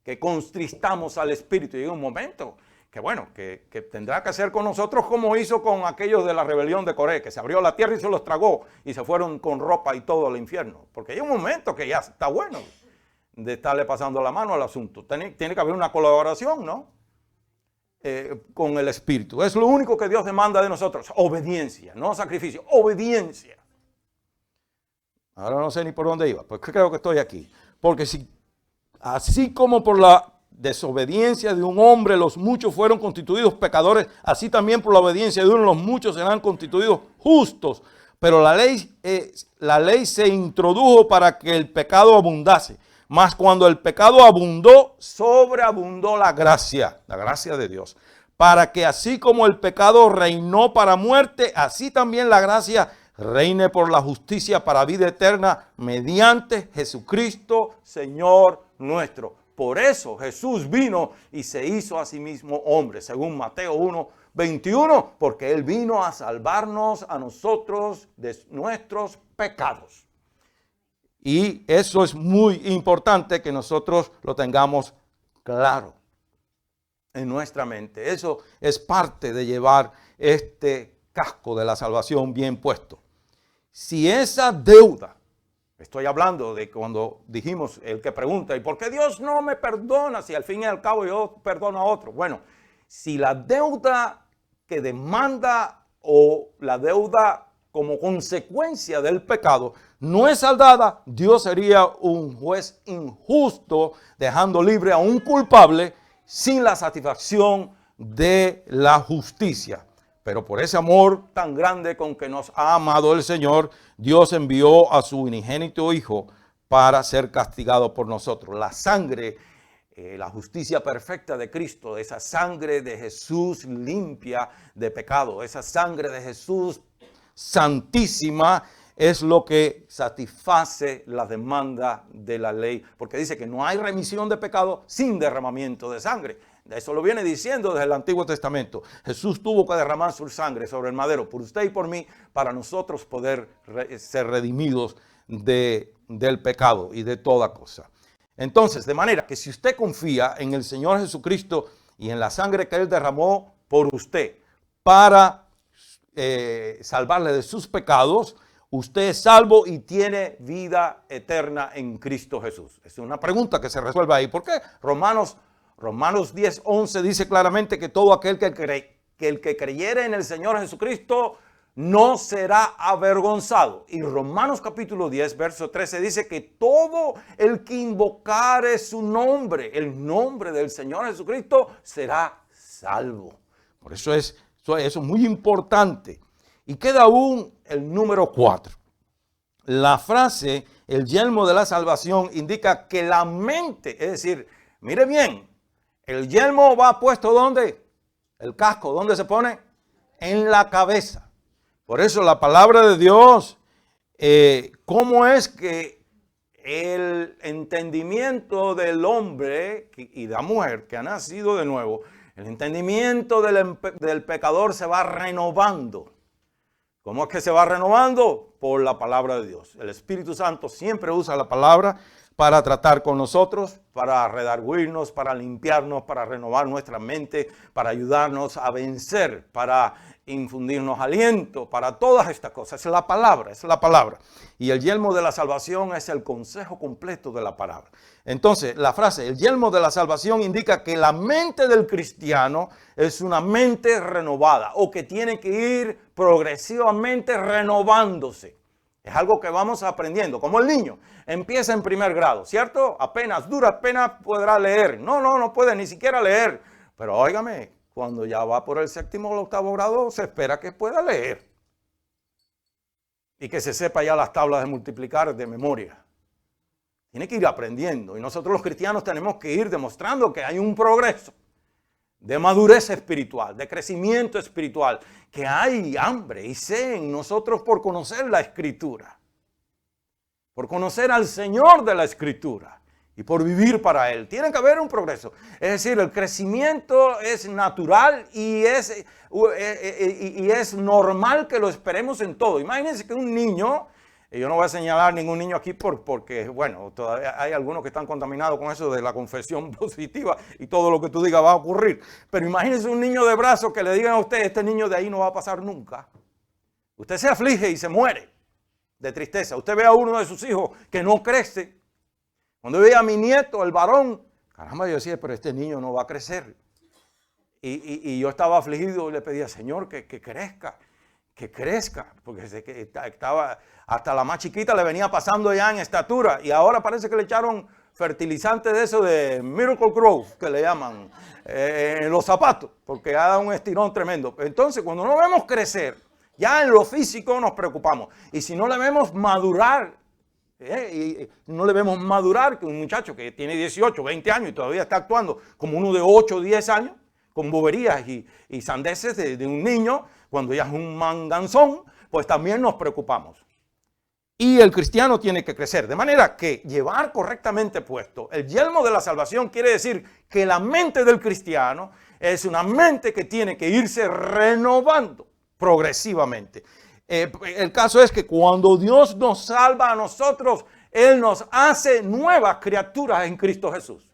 que contristamos al Espíritu. Llega un momento que bueno, que tendrá que hacer con nosotros como hizo con aquellos de la rebelión de Coré, que se abrió la tierra y se los tragó y se fueron con ropa y todo al infierno. Porque hay un momento que ya está bueno de estarle pasando la mano al asunto. Tiene que haber una colaboración, ¿no? Con el Espíritu. Es lo único que Dios demanda de nosotros. Obediencia, no sacrificio, obediencia. Ahora no sé ni por dónde iba, pues creo que estoy aquí. Porque si, así como por la desobediencia de un hombre los muchos fueron constituidos pecadores, así también por la obediencia de uno los muchos serán constituidos justos. Pero la ley se introdujo para que el pecado abundase. Mas cuando el pecado abundó, sobreabundó la gracia de Dios. Para que así como el pecado reinó para muerte, así también la gracia reine por la justicia para vida eterna mediante Jesucristo, Señor nuestro. Por eso Jesús vino y se hizo a sí mismo hombre, según Mateo 1:21, porque Él vino a salvarnos a nosotros de nuestros pecados. Y eso es muy importante que nosotros lo tengamos claro en nuestra mente. Eso es parte de llevar este casco de la salvación bien puesto. Si esa deuda, estoy hablando de cuando dijimos el que pregunta, ¿y por qué Dios no me perdona si al fin y al cabo yo perdono a otro? Bueno, si la deuda que demanda o la deuda como consecuencia del pecado no es saldada, Dios sería un juez injusto, dejando libre a un culpable sin la satisfacción de la justicia. Pero por ese amor tan grande con que nos ha amado el Señor, Dios envió a su unigénito Hijo para ser castigado por nosotros. La sangre, la justicia perfecta de Cristo, esa sangre de Jesús limpia de pecado, esa sangre de Jesús santísima es lo que satisface la demanda de la ley, porque dice que no hay remisión de pecado sin derramamiento de sangre. Eso lo viene diciendo desde el Antiguo Testamento. Jesús tuvo que derramar su sangre sobre el madero por usted y por mí para nosotros poder ser redimidos del pecado y de toda cosa. Entonces, de manera que si usted confía en el Señor Jesucristo y en la sangre que Él derramó por usted para salvarle de sus pecados, usted es salvo y tiene vida eterna en Cristo Jesús. Es una pregunta que se resuelve ahí. ¿Por qué? Romanos 10:11 dice claramente que todo aquel que el que creyere en el Señor Jesucristo no será avergonzado. Y Romanos capítulo 10, verso 13 dice que todo el que invocare su nombre, el nombre del Señor Jesucristo, será salvo. Por eso eso es muy importante. Y queda aún el número 4. La frase, el yelmo de la salvación, indica que la mente, es decir, mire bien, el yelmo va puesto ¿dónde? El casco, ¿dónde se pone? En la cabeza. Por eso la palabra de Dios, ¿cómo es que el entendimiento del hombre y de la mujer que ha nacido de nuevo, el entendimiento del pecador se va renovando? ¿Cómo es que se va renovando? Por la palabra de Dios. El Espíritu Santo siempre usa la palabra para tratar con nosotros, para redarguirnos, para limpiarnos, para renovar nuestra mente, para ayudarnos a vencer, para infundirnos aliento, para todas estas cosas. Es la palabra, es la palabra. Y el yelmo de la salvación es el consejo completo de la palabra. Entonces, la frase, el yelmo de la salvación, indica que la mente del cristiano es una mente renovada o que tiene que ir progresivamente renovándose. Es algo que vamos aprendiendo, como el niño. Empieza en primer grado, ¿cierto? Dura apenas podrá leer. No puede ni siquiera leer. Pero óigame, cuando ya va por el 7º o 8º grado, se espera que pueda leer. Y que se sepa ya las tablas de multiplicar de memoria. Tiene que ir aprendiendo. Y nosotros los cristianos tenemos que ir demostrando que hay un progreso de madurez espiritual, de crecimiento espiritual, que hay hambre y sed en nosotros por conocer la Escritura, por conocer al Señor de la Escritura y por vivir para Él. Tiene que haber un progreso. Es decir, el crecimiento es natural y es normal que lo esperemos en todo. Imagínense que un niño Y yo no voy a señalar ningún niño aquí porque, bueno, todavía hay algunos que están contaminados con eso de la confesión positiva y todo lo que tú digas va a ocurrir. Pero imagínese un niño de brazos que le digan a usted, este niño de ahí no va a pasar nunca. Usted se aflige y se muere de tristeza. Usted ve a uno de sus hijos que no crece. Cuando yo veía a mi nieto, el varón, caramba, yo decía, pero este niño no va a crecer. Y yo estaba afligido y le pedía, Señor, que crezca, porque estaba, hasta la más chiquita le venía pasando ya en estatura, y ahora parece que le echaron fertilizante de eso de Miracle Growth, que le llaman, en los zapatos, porque ha dado un estirón tremendo. Entonces, cuando no vemos crecer, ya en lo físico nos preocupamos, y si no le vemos madurar, que un muchacho que tiene 18, 20 años y todavía está actuando como uno de 8, 10 años, con boberías y sandeces de un niño, cuando ya es un manganzón, pues también nos preocupamos. Y el cristiano tiene que crecer. De manera que llevar correctamente puesto el yelmo de la salvación quiere decir que la mente del cristiano es una mente que tiene que irse renovando progresivamente. El caso es que cuando Dios nos salva a nosotros, Él nos hace nuevas criaturas en Cristo Jesús.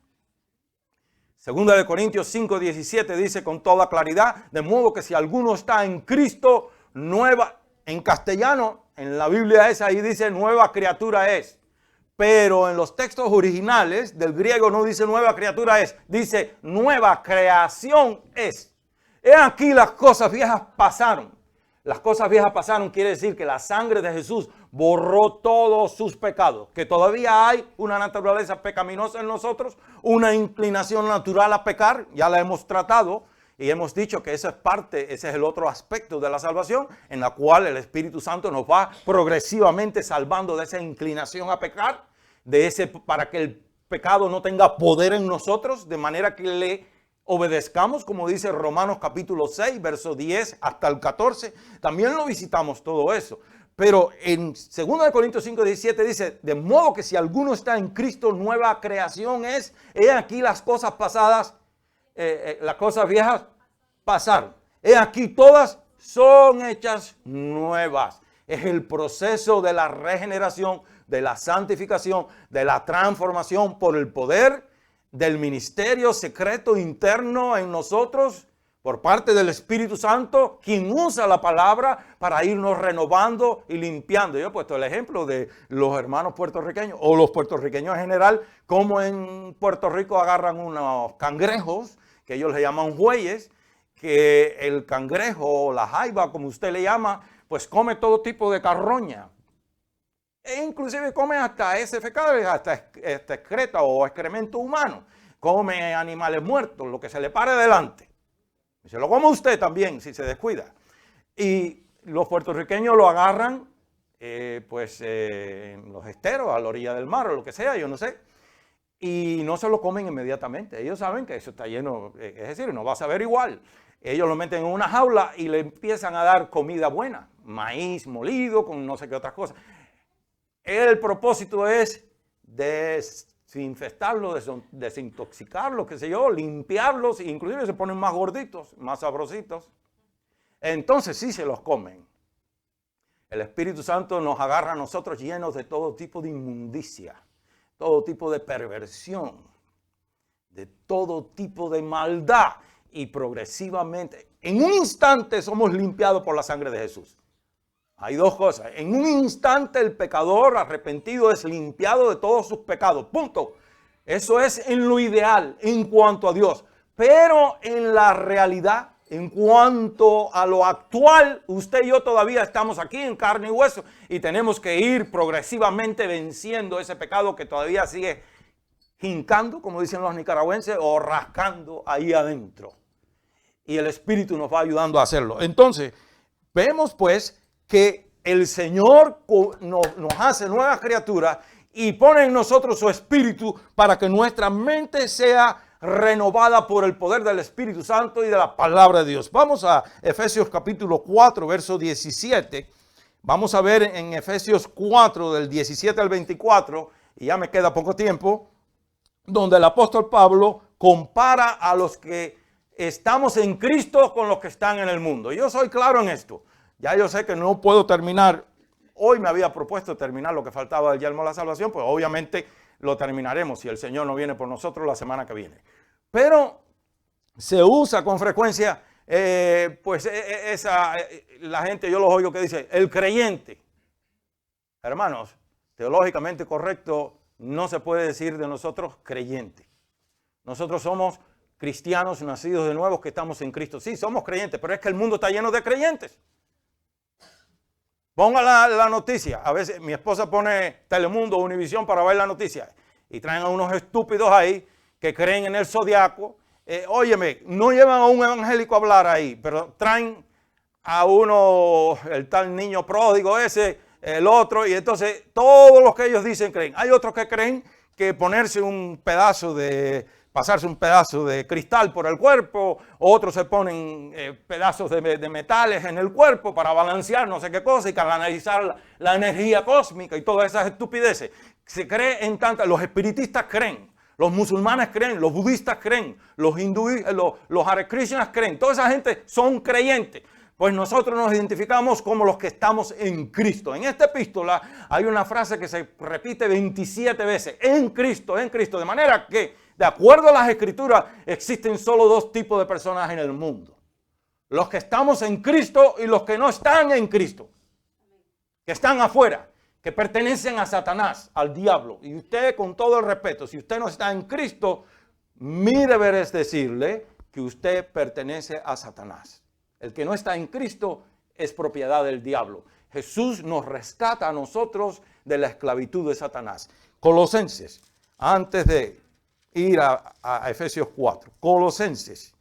Segunda de Corintios 5:17 dice con toda claridad, de modo que si alguno está en Cristo, nueva, en castellano, en la Biblia esa ahí dice nueva criatura es. Pero en los textos originales del griego no dice nueva criatura es, dice nueva creación es. He aquí las cosas viejas pasaron. Las cosas viejas pasaron quiere decir que la sangre de Jesús borró todos sus pecados. Que todavía hay una naturaleza pecaminosa en nosotros, una inclinación natural a pecar, ya la hemos tratado y hemos dicho que eso es parte, ese es el otro aspecto de la salvación, en la cual el Espíritu Santo nos va progresivamente salvando de esa inclinación a pecar, para que el pecado no tenga poder en nosotros, de manera que le obedezcamos, como dice Romanos capítulo 6, verso 10 hasta el 14. También lo visitamos todo eso. Pero en 2 Corintios 5, 17 dice, de modo que si alguno está en Cristo, nueva creación es. He aquí las cosas pasadas, las cosas viejas pasaron. He aquí todas son hechas nuevas. Es el proceso de la regeneración, de la santificación, de la transformación por el poder del ministerio secreto interno en nosotros por parte del Espíritu Santo, quien usa la palabra para irnos renovando y limpiando. Yo he puesto el ejemplo de los hermanos puertorriqueños o los puertorriqueños en general, como en Puerto Rico agarran unos cangrejos que ellos le llaman bueyes, que el cangrejo o la jaiba, como usted le llama, pues come todo tipo de carroña. E inclusive come hasta ese fecales, hasta excreta o excremento humano. Come animales muertos, lo que se le pare delante. Y se lo come usted también, si se descuida. Y los puertorriqueños lo agarran, en los esteros, a la orilla del mar o lo que sea, yo no sé. Y no se lo comen inmediatamente. Ellos saben que eso está lleno, es decir, no va a saber igual. Ellos lo meten en una jaula y le empiezan a dar comida buena. Maíz molido con no sé qué otras cosas. El propósito es desinfestarlos, desintoxicarlos, qué sé yo, limpiarlos, e inclusive se ponen más gorditos, más sabrositos. Entonces sí se los comen. El Espíritu Santo nos agarra a nosotros llenos de todo tipo de inmundicia, todo tipo de perversión, de todo tipo de maldad, y progresivamente, en un instante somos limpiados por la sangre de Jesús. Hay dos cosas. En un instante el pecador arrepentido es limpiado de todos sus pecados. Punto. Eso es en lo ideal en cuanto a Dios. Pero en la realidad, en cuanto a lo actual, usted y yo todavía estamos aquí en carne y hueso y tenemos que ir progresivamente venciendo ese pecado que todavía sigue hincando, como dicen los nicaragüenses, o rascando ahí adentro. Y el Espíritu nos va ayudando a hacerlo. Entonces, vemos pues que el Señor nos hace nuevas criaturas y pone en nosotros su Espíritu para que nuestra mente sea renovada por el poder del Espíritu Santo y de la palabra de Dios. Vamos a Efesios capítulo 4, verso 17. Vamos a ver en Efesios 4, del 17 al 24, y ya me queda poco tiempo, donde el apóstol Pablo compara a los que estamos en Cristo con los que están en el mundo. Yo soy claro en esto. Ya yo sé que no puedo terminar hoy me había propuesto terminar lo que faltaba del yelmo de la salvación, pues obviamente lo terminaremos si el Señor no viene por nosotros la semana que viene. Pero se usa con frecuencia, la gente, yo los oigo que dice, el creyente. Hermanos, teológicamente correcto, no se puede decir de nosotros creyente. Nosotros somos cristianos nacidos de nuevo que estamos en Cristo. Sí, somos creyentes, pero es que el mundo está lleno de creyentes. Ponga la noticia. A veces mi esposa pone Telemundo o Univisión para ver la noticia. Y traen a unos estúpidos ahí que creen en el zodiaco. Óyeme, no llevan a un evangélico a hablar ahí, pero traen a uno, el tal niño pródigo ese, el otro, y entonces todos los que ellos dicen creen. Hay otros que creen que pasarse un pedazo de cristal por el cuerpo, otros se ponen pedazos de metales en el cuerpo para balancear no sé qué cosa y canalizar la energía cósmica y todas esas estupideces. Se cree en tantas, los espiritistas creen, los musulmanes creen, los budistas creen, los hinduistas, los Hare Krishnas creen, toda esa gente son creyentes. Pues nosotros nos identificamos como los que estamos en Cristo. En esta epístola hay una frase que se repite 27 veces, en Cristo, de manera que, de acuerdo a las Escrituras, existen solo dos tipos de personas en el mundo. Los que estamos en Cristo y los que no están en Cristo, que están afuera, que pertenecen a Satanás, al diablo. Y usted, con todo el respeto, si usted no está en Cristo, mi deber es decirle que usted pertenece a Satanás. El que no está en Cristo es propiedad del diablo. Jesús nos rescata a nosotros de la esclavitud de Satanás. Colosenses, antes de ir a Efesios 4. Colosenses.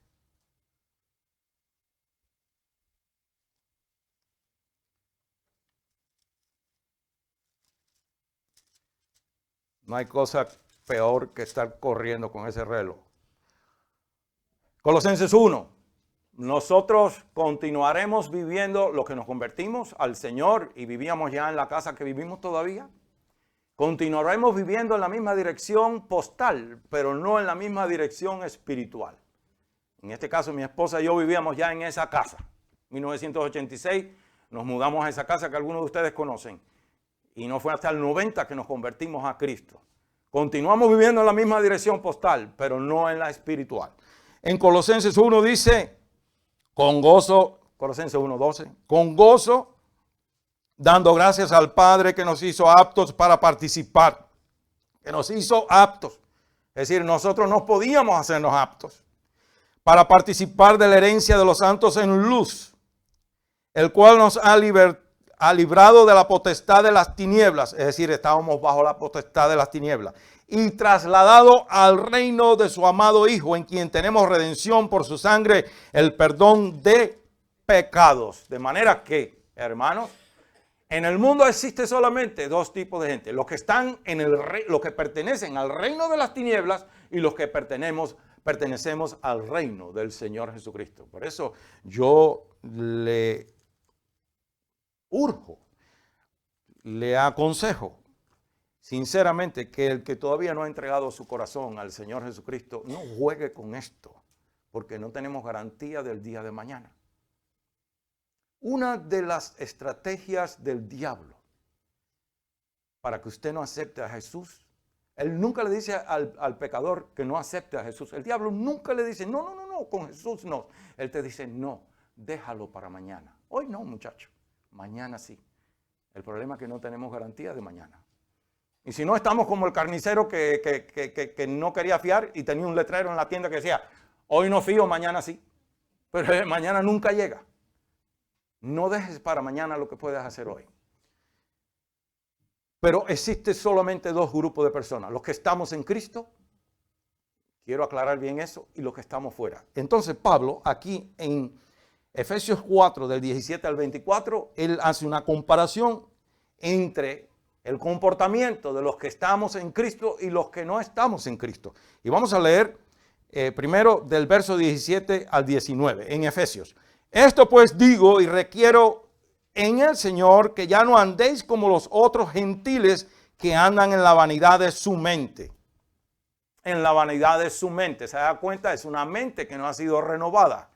No hay cosa peor que estar corriendo con ese reloj. Colosenses 1. Nosotros continuaremos viviendo lo que nos convertimos al Señor y vivíamos ya en la casa que vivimos todavía. Continuaremos viviendo en la misma dirección postal, pero no en la misma dirección espiritual. En este caso, mi esposa y yo vivíamos ya en esa casa. En 1986 nos mudamos a esa casa que algunos de ustedes conocen. Y no fue hasta el 90 que nos convertimos a Cristo. Continuamos viviendo en la misma dirección postal, pero no en la espiritual. En Colosenses 1 dice, con gozo, Colosenses 1:12, con gozo, dando gracias al Padre que nos hizo aptos para participar, que nos hizo aptos. Es decir, nosotros no podíamos hacernos aptos para participar de la herencia de los santos en luz, el cual nos ha librado de la potestad de las tinieblas, es decir, estábamos bajo la potestad de las tinieblas, y trasladado al reino de su amado Hijo, en quien tenemos redención por su sangre, el perdón de pecados. De manera que, hermanos, en el mundo existe solamente dos tipos de gente: los que están los que pertenecen al reino de las tinieblas y los que pertenecemos al reino del Señor Jesucristo. Por eso yo le urjo, le aconsejo sinceramente que el que todavía no ha entregado su corazón al Señor Jesucristo no juegue con esto, porque no tenemos garantía del día de mañana. Una de las estrategias del diablo para que usted no acepte a Jesús, él nunca le dice al pecador que no acepte a Jesús. El diablo nunca le dice, no, con Jesús no. Él te dice, no, déjalo para mañana. Hoy no, muchacho, mañana sí. El problema es que no tenemos garantía de mañana. Y si no, estamos como el carnicero que no quería fiar y tenía un letrero en la tienda que decía, hoy no fío, mañana sí. Pero mañana nunca llega. No dejes para mañana lo que puedes hacer hoy. Pero existe solamente dos grupos de personas: los que estamos en Cristo, quiero aclarar bien eso, y los que estamos fuera. Entonces Pablo, aquí en Efesios 4, del 17 al 24, él hace una comparación entre el comportamiento de los que estamos en Cristo y los que no estamos en Cristo. Y vamos a leer primero del verso 17 al 19 en Efesios. Esto pues digo y requiero en el Señor que ya no andéis como los otros gentiles que andan en la vanidad de su mente. En la vanidad de su mente. ¿Se da cuenta? Es una mente que no ha sido renovada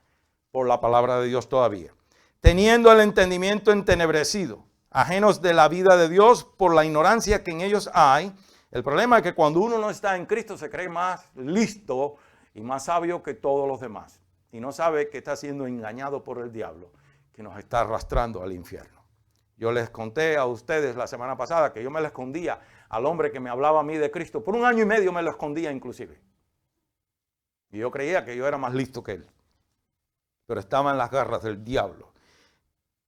por la palabra de Dios todavía. Teniendo el entendimiento entenebrecido. ajenos de la vida de Dios por la ignorancia que en ellos hay. El problema es que cuando uno no está en Cristo se cree más listo y más sabio que todos los demás. Y no sabe que está siendo engañado por el diablo, que nos está arrastrando al infierno. Yo les conté a ustedes la semana pasada que yo me le escondía al hombre que me hablaba a mí de Cristo. Por 1 año y medio me lo escondía inclusive. Y yo creía que yo era más listo que él. Pero estaba en las garras del diablo.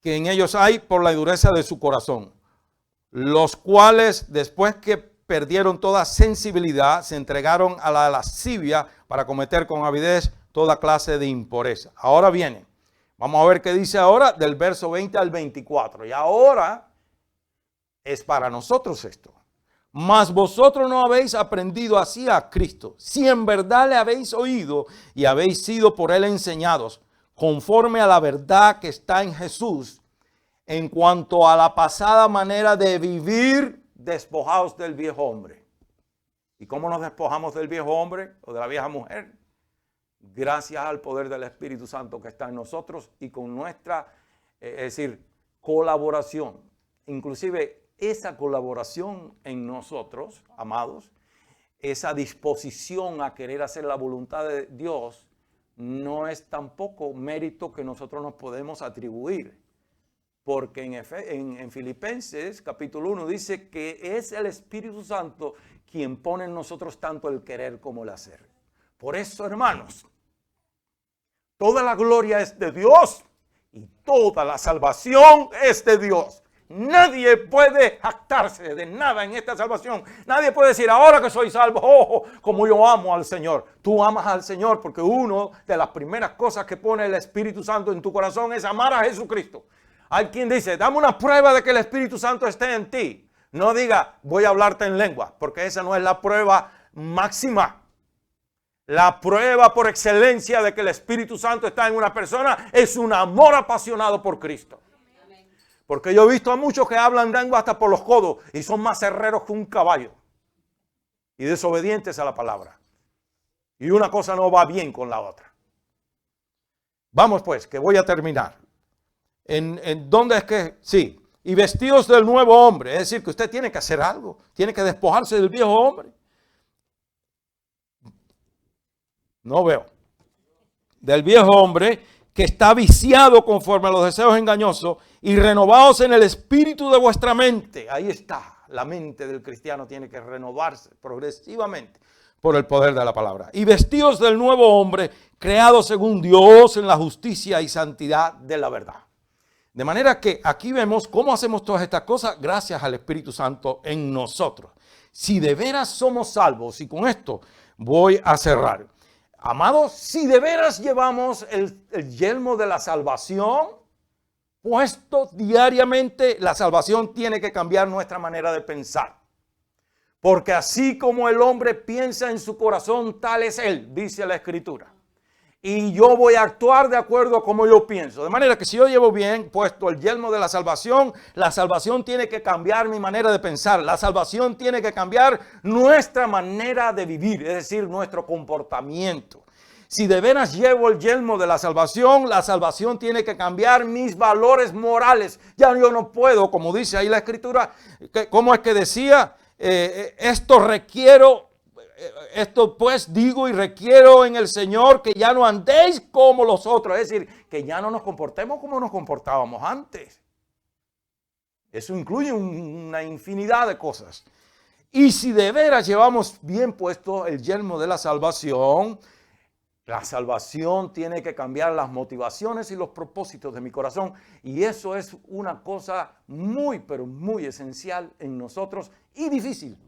Que en ellos hay por la dureza de su corazón. Los cuales después que perdieron toda sensibilidad se entregaron a la lascivia para cometer con avidez toda clase de impureza. Ahora viene. Vamos a ver qué dice ahora del verso 20 al 24. Y ahora es para nosotros esto. Mas vosotros no habéis aprendido así a Cristo, si en verdad le habéis oído y habéis sido por él enseñados, conforme a la verdad que está en Jesús, en cuanto a la pasada manera de vivir, despojaos del viejo hombre. ¿Y cómo nos despojamos del viejo hombre o de la vieja mujer? Gracias al poder del Espíritu Santo que está en nosotros y con nuestra, colaboración. Inclusive esa colaboración en nosotros, amados, esa disposición a querer hacer la voluntad de Dios, no es tampoco mérito que nosotros nos podemos atribuir. Porque en Filipenses capítulo 1 dice que es el Espíritu Santo quien pone en nosotros tanto el querer como el hacer. Por eso, hermanos, toda la gloria es de Dios y toda la salvación es de Dios. Nadie puede jactarse de nada en esta salvación. Nadie puede decir, ahora que soy salvo, como yo amo al Señor. Tú amas al Señor porque una de las primeras cosas que pone el Espíritu Santo en tu corazón es amar a Jesucristo. Hay quien dice, dame una prueba de que el Espíritu Santo esté en ti. No diga, voy a hablarte en lengua, porque esa no es la prueba máxima. La prueba por excelencia de que el Espíritu Santo está en una persona es un amor apasionado por Cristo. Porque yo he visto a muchos que hablan lengua hasta por los codos y son más herreros que un caballo y desobedientes a la palabra. Y una cosa no va bien con la otra. Vamos pues, que voy a terminar. ¿En dónde es que? Sí. Y vestidos del nuevo hombre. Es decir, que usted tiene que hacer algo. Tiene que despojarse del viejo hombre. No veo. Del viejo hombre que está viciado conforme a los deseos engañosos y renovados en el espíritu de vuestra mente. Ahí está. La mente del cristiano tiene que renovarse progresivamente por el poder de la palabra. Y vestidos del nuevo hombre creado según Dios en la justicia y santidad de la verdad. De manera que aquí vemos cómo hacemos todas estas cosas gracias al Espíritu Santo en nosotros. Si de veras somos salvos, y con esto voy a cerrar. Amados, si de veras llevamos el yelmo de la salvación puesto diariamente, la salvación tiene que cambiar nuestra manera de pensar. Porque así como el hombre piensa en su corazón, tal es él, dice la Escritura. Y yo voy a actuar de acuerdo a como yo pienso. De manera que si yo llevo bien puesto el yelmo de la salvación tiene que cambiar mi manera de pensar. La salvación tiene que cambiar nuestra manera de vivir, es decir, nuestro comportamiento. Si de veras llevo el yelmo de la salvación tiene que cambiar mis valores morales. Ya yo no puedo, como dice ahí la Escritura, ¿cómo es que decía? Esto pues digo y requiero en el Señor que ya no andéis como los otros. Es decir, que ya no nos comportemos como nos comportábamos antes. Eso incluye una infinidad de cosas. Y si de veras llevamos bien puesto el yelmo de la salvación tiene que cambiar las motivaciones y los propósitos de mi corazón. Y eso es una cosa muy, pero muy esencial en nosotros y difícil.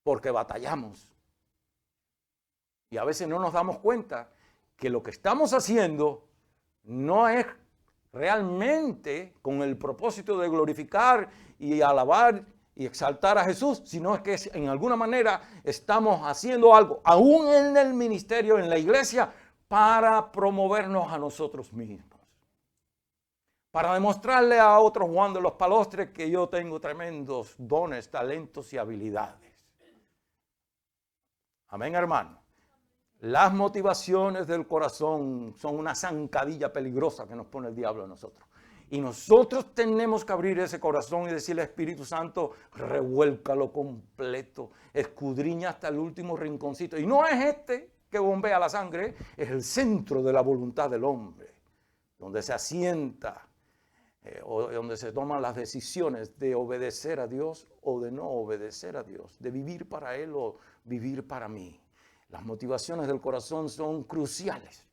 Porque batallamos. Y a veces no nos damos cuenta que lo que estamos haciendo no es realmente con el propósito de glorificar y alabar y exaltar a Jesús, sino es que en alguna manera estamos haciendo algo, aún en el ministerio, en la iglesia, para promovernos a nosotros mismos. Para demostrarle a otro Juan de los Palostres que yo tengo tremendos dones, talentos y habilidades. Amén, hermano. Las motivaciones del corazón son una zancadilla peligrosa que nos pone el diablo a nosotros. Y nosotros tenemos que abrir ese corazón y decirle, Espíritu Santo, revuélcalo completo, escudriña hasta el último rinconcito. Y no es este que bombea la sangre, es el centro de la voluntad del hombre, donde se asienta, o donde se toman las decisiones de obedecer a Dios o de no obedecer a Dios, de vivir para Él o vivir para mí. Las motivaciones del corazón son cruciales.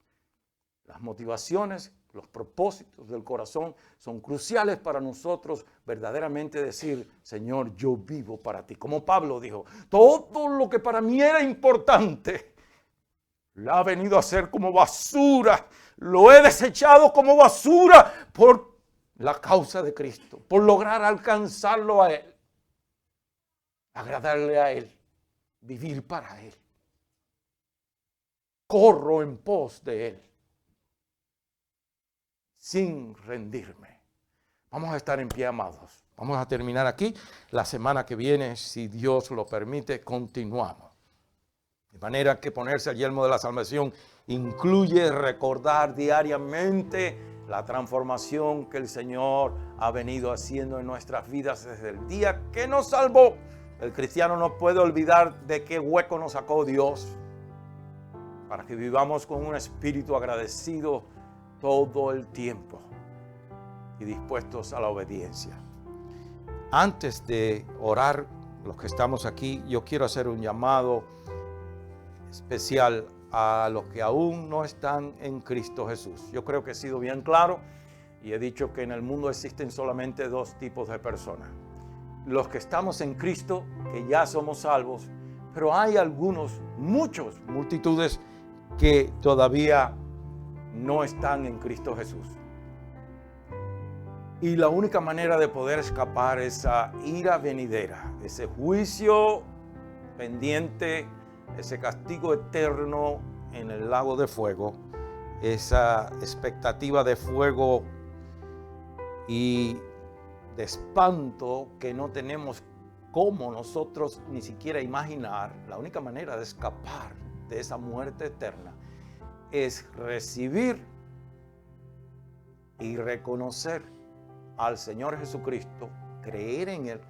Las motivaciones, los propósitos del corazón son cruciales para nosotros verdaderamente decir, Señor, yo vivo para ti. Como Pablo dijo, todo lo que para mí era importante, lo ha venido a hacer como basura. Lo he desechado como basura por la causa de Cristo, por lograr alcanzarlo a Él, agradarle a Él, vivir para Él. Corro en pos de Él, sin rendirme. Vamos a estar en pie, amados. Vamos a terminar aquí. La semana que viene, si Dios lo permite, continuamos. De manera que ponerse el yelmo de la salvación incluye recordar diariamente la transformación que el Señor ha venido haciendo en nuestras vidas desde el día que nos salvó. El cristiano no puede olvidar de qué hueco nos sacó Dios, para que vivamos con un espíritu agradecido todo el tiempo y dispuestos a la obediencia. Antes de orar, los que estamos aquí, yo quiero hacer un llamado especial a los que aún no están en Cristo Jesús. Yo creo que he sido bien claro y he dicho que en el mundo existen solamente dos tipos de personas. Los que estamos en Cristo, que ya somos salvos, pero hay algunos, muchos, multitudes que todavía no están en Cristo Jesús. Y la única manera de poder escapar esa ira venidera, ese juicio pendiente, ese castigo eterno en el lago de fuego, esa expectativa de fuego y de espanto que no tenemos cómo nosotros ni siquiera imaginar. La única manera de escapar de esa muerte eterna es recibir y reconocer al Señor Jesucristo, creer en Él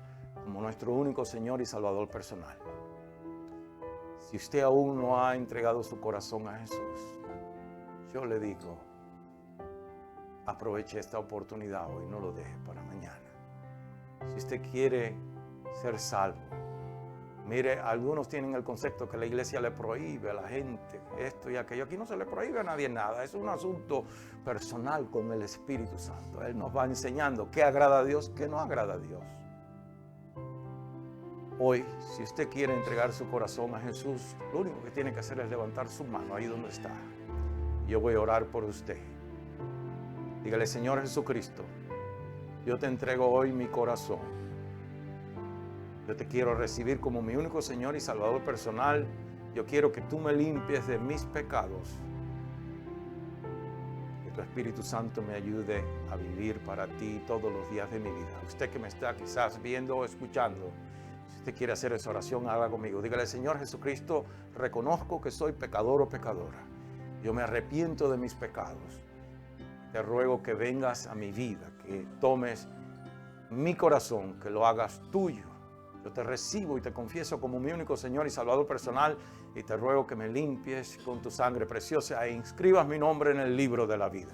como nuestro único Señor y Salvador personal. Si usted aún no ha entregado su corazón a Jesús, yo le digo, aproveche esta oportunidad hoy, no lo deje para mañana. Si usted quiere ser salvo, mire, algunos tienen el concepto que la iglesia le prohíbe a la gente esto y aquello. Aquí no se le prohíbe a nadie nada, es un asunto personal con el Espíritu Santo. Él nos va enseñando qué agrada a Dios, qué no agrada a Dios. Hoy, si usted quiere entregar su corazón a Jesús, lo único que tiene que hacer es levantar su mano ahí donde está. Yo voy a orar por usted. Dígale, Señor Jesucristo, yo te entrego hoy mi corazón. Yo te quiero recibir como mi único Señor y Salvador personal. Yo quiero que tú me limpies de mis pecados. Que tu Espíritu Santo me ayude a vivir para ti todos los días de mi vida. Usted que me está quizás viendo o escuchando, si usted quiere hacer esa oración, haga conmigo. Dígale, Señor Jesucristo, reconozco que soy pecador o pecadora. Yo me arrepiento de mis pecados. Te ruego que vengas a mi vida, que tomes mi corazón, que lo hagas tuyo. Yo te recibo y te confieso como mi único Señor y Salvador personal y te ruego que me limpies con tu sangre preciosa e inscribas mi nombre en el libro de la vida.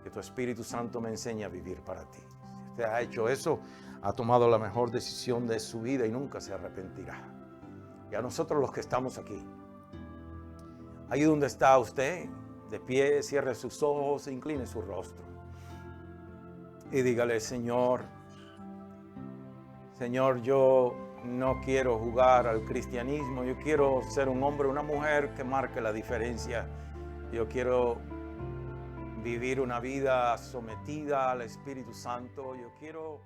Que tu Espíritu Santo me enseñe a vivir para ti. Si usted ha hecho eso, ha tomado la mejor decisión de su vida y nunca se arrepentirá. Y a nosotros los que estamos aquí, ahí donde está usted, de pie, cierre sus ojos e incline su rostro. Y dígale, Señor, yo no quiero jugar al cristianismo, yo quiero ser un hombre, una mujer que marque la diferencia. Yo quiero vivir una vida sometida al Espíritu Santo, yo quiero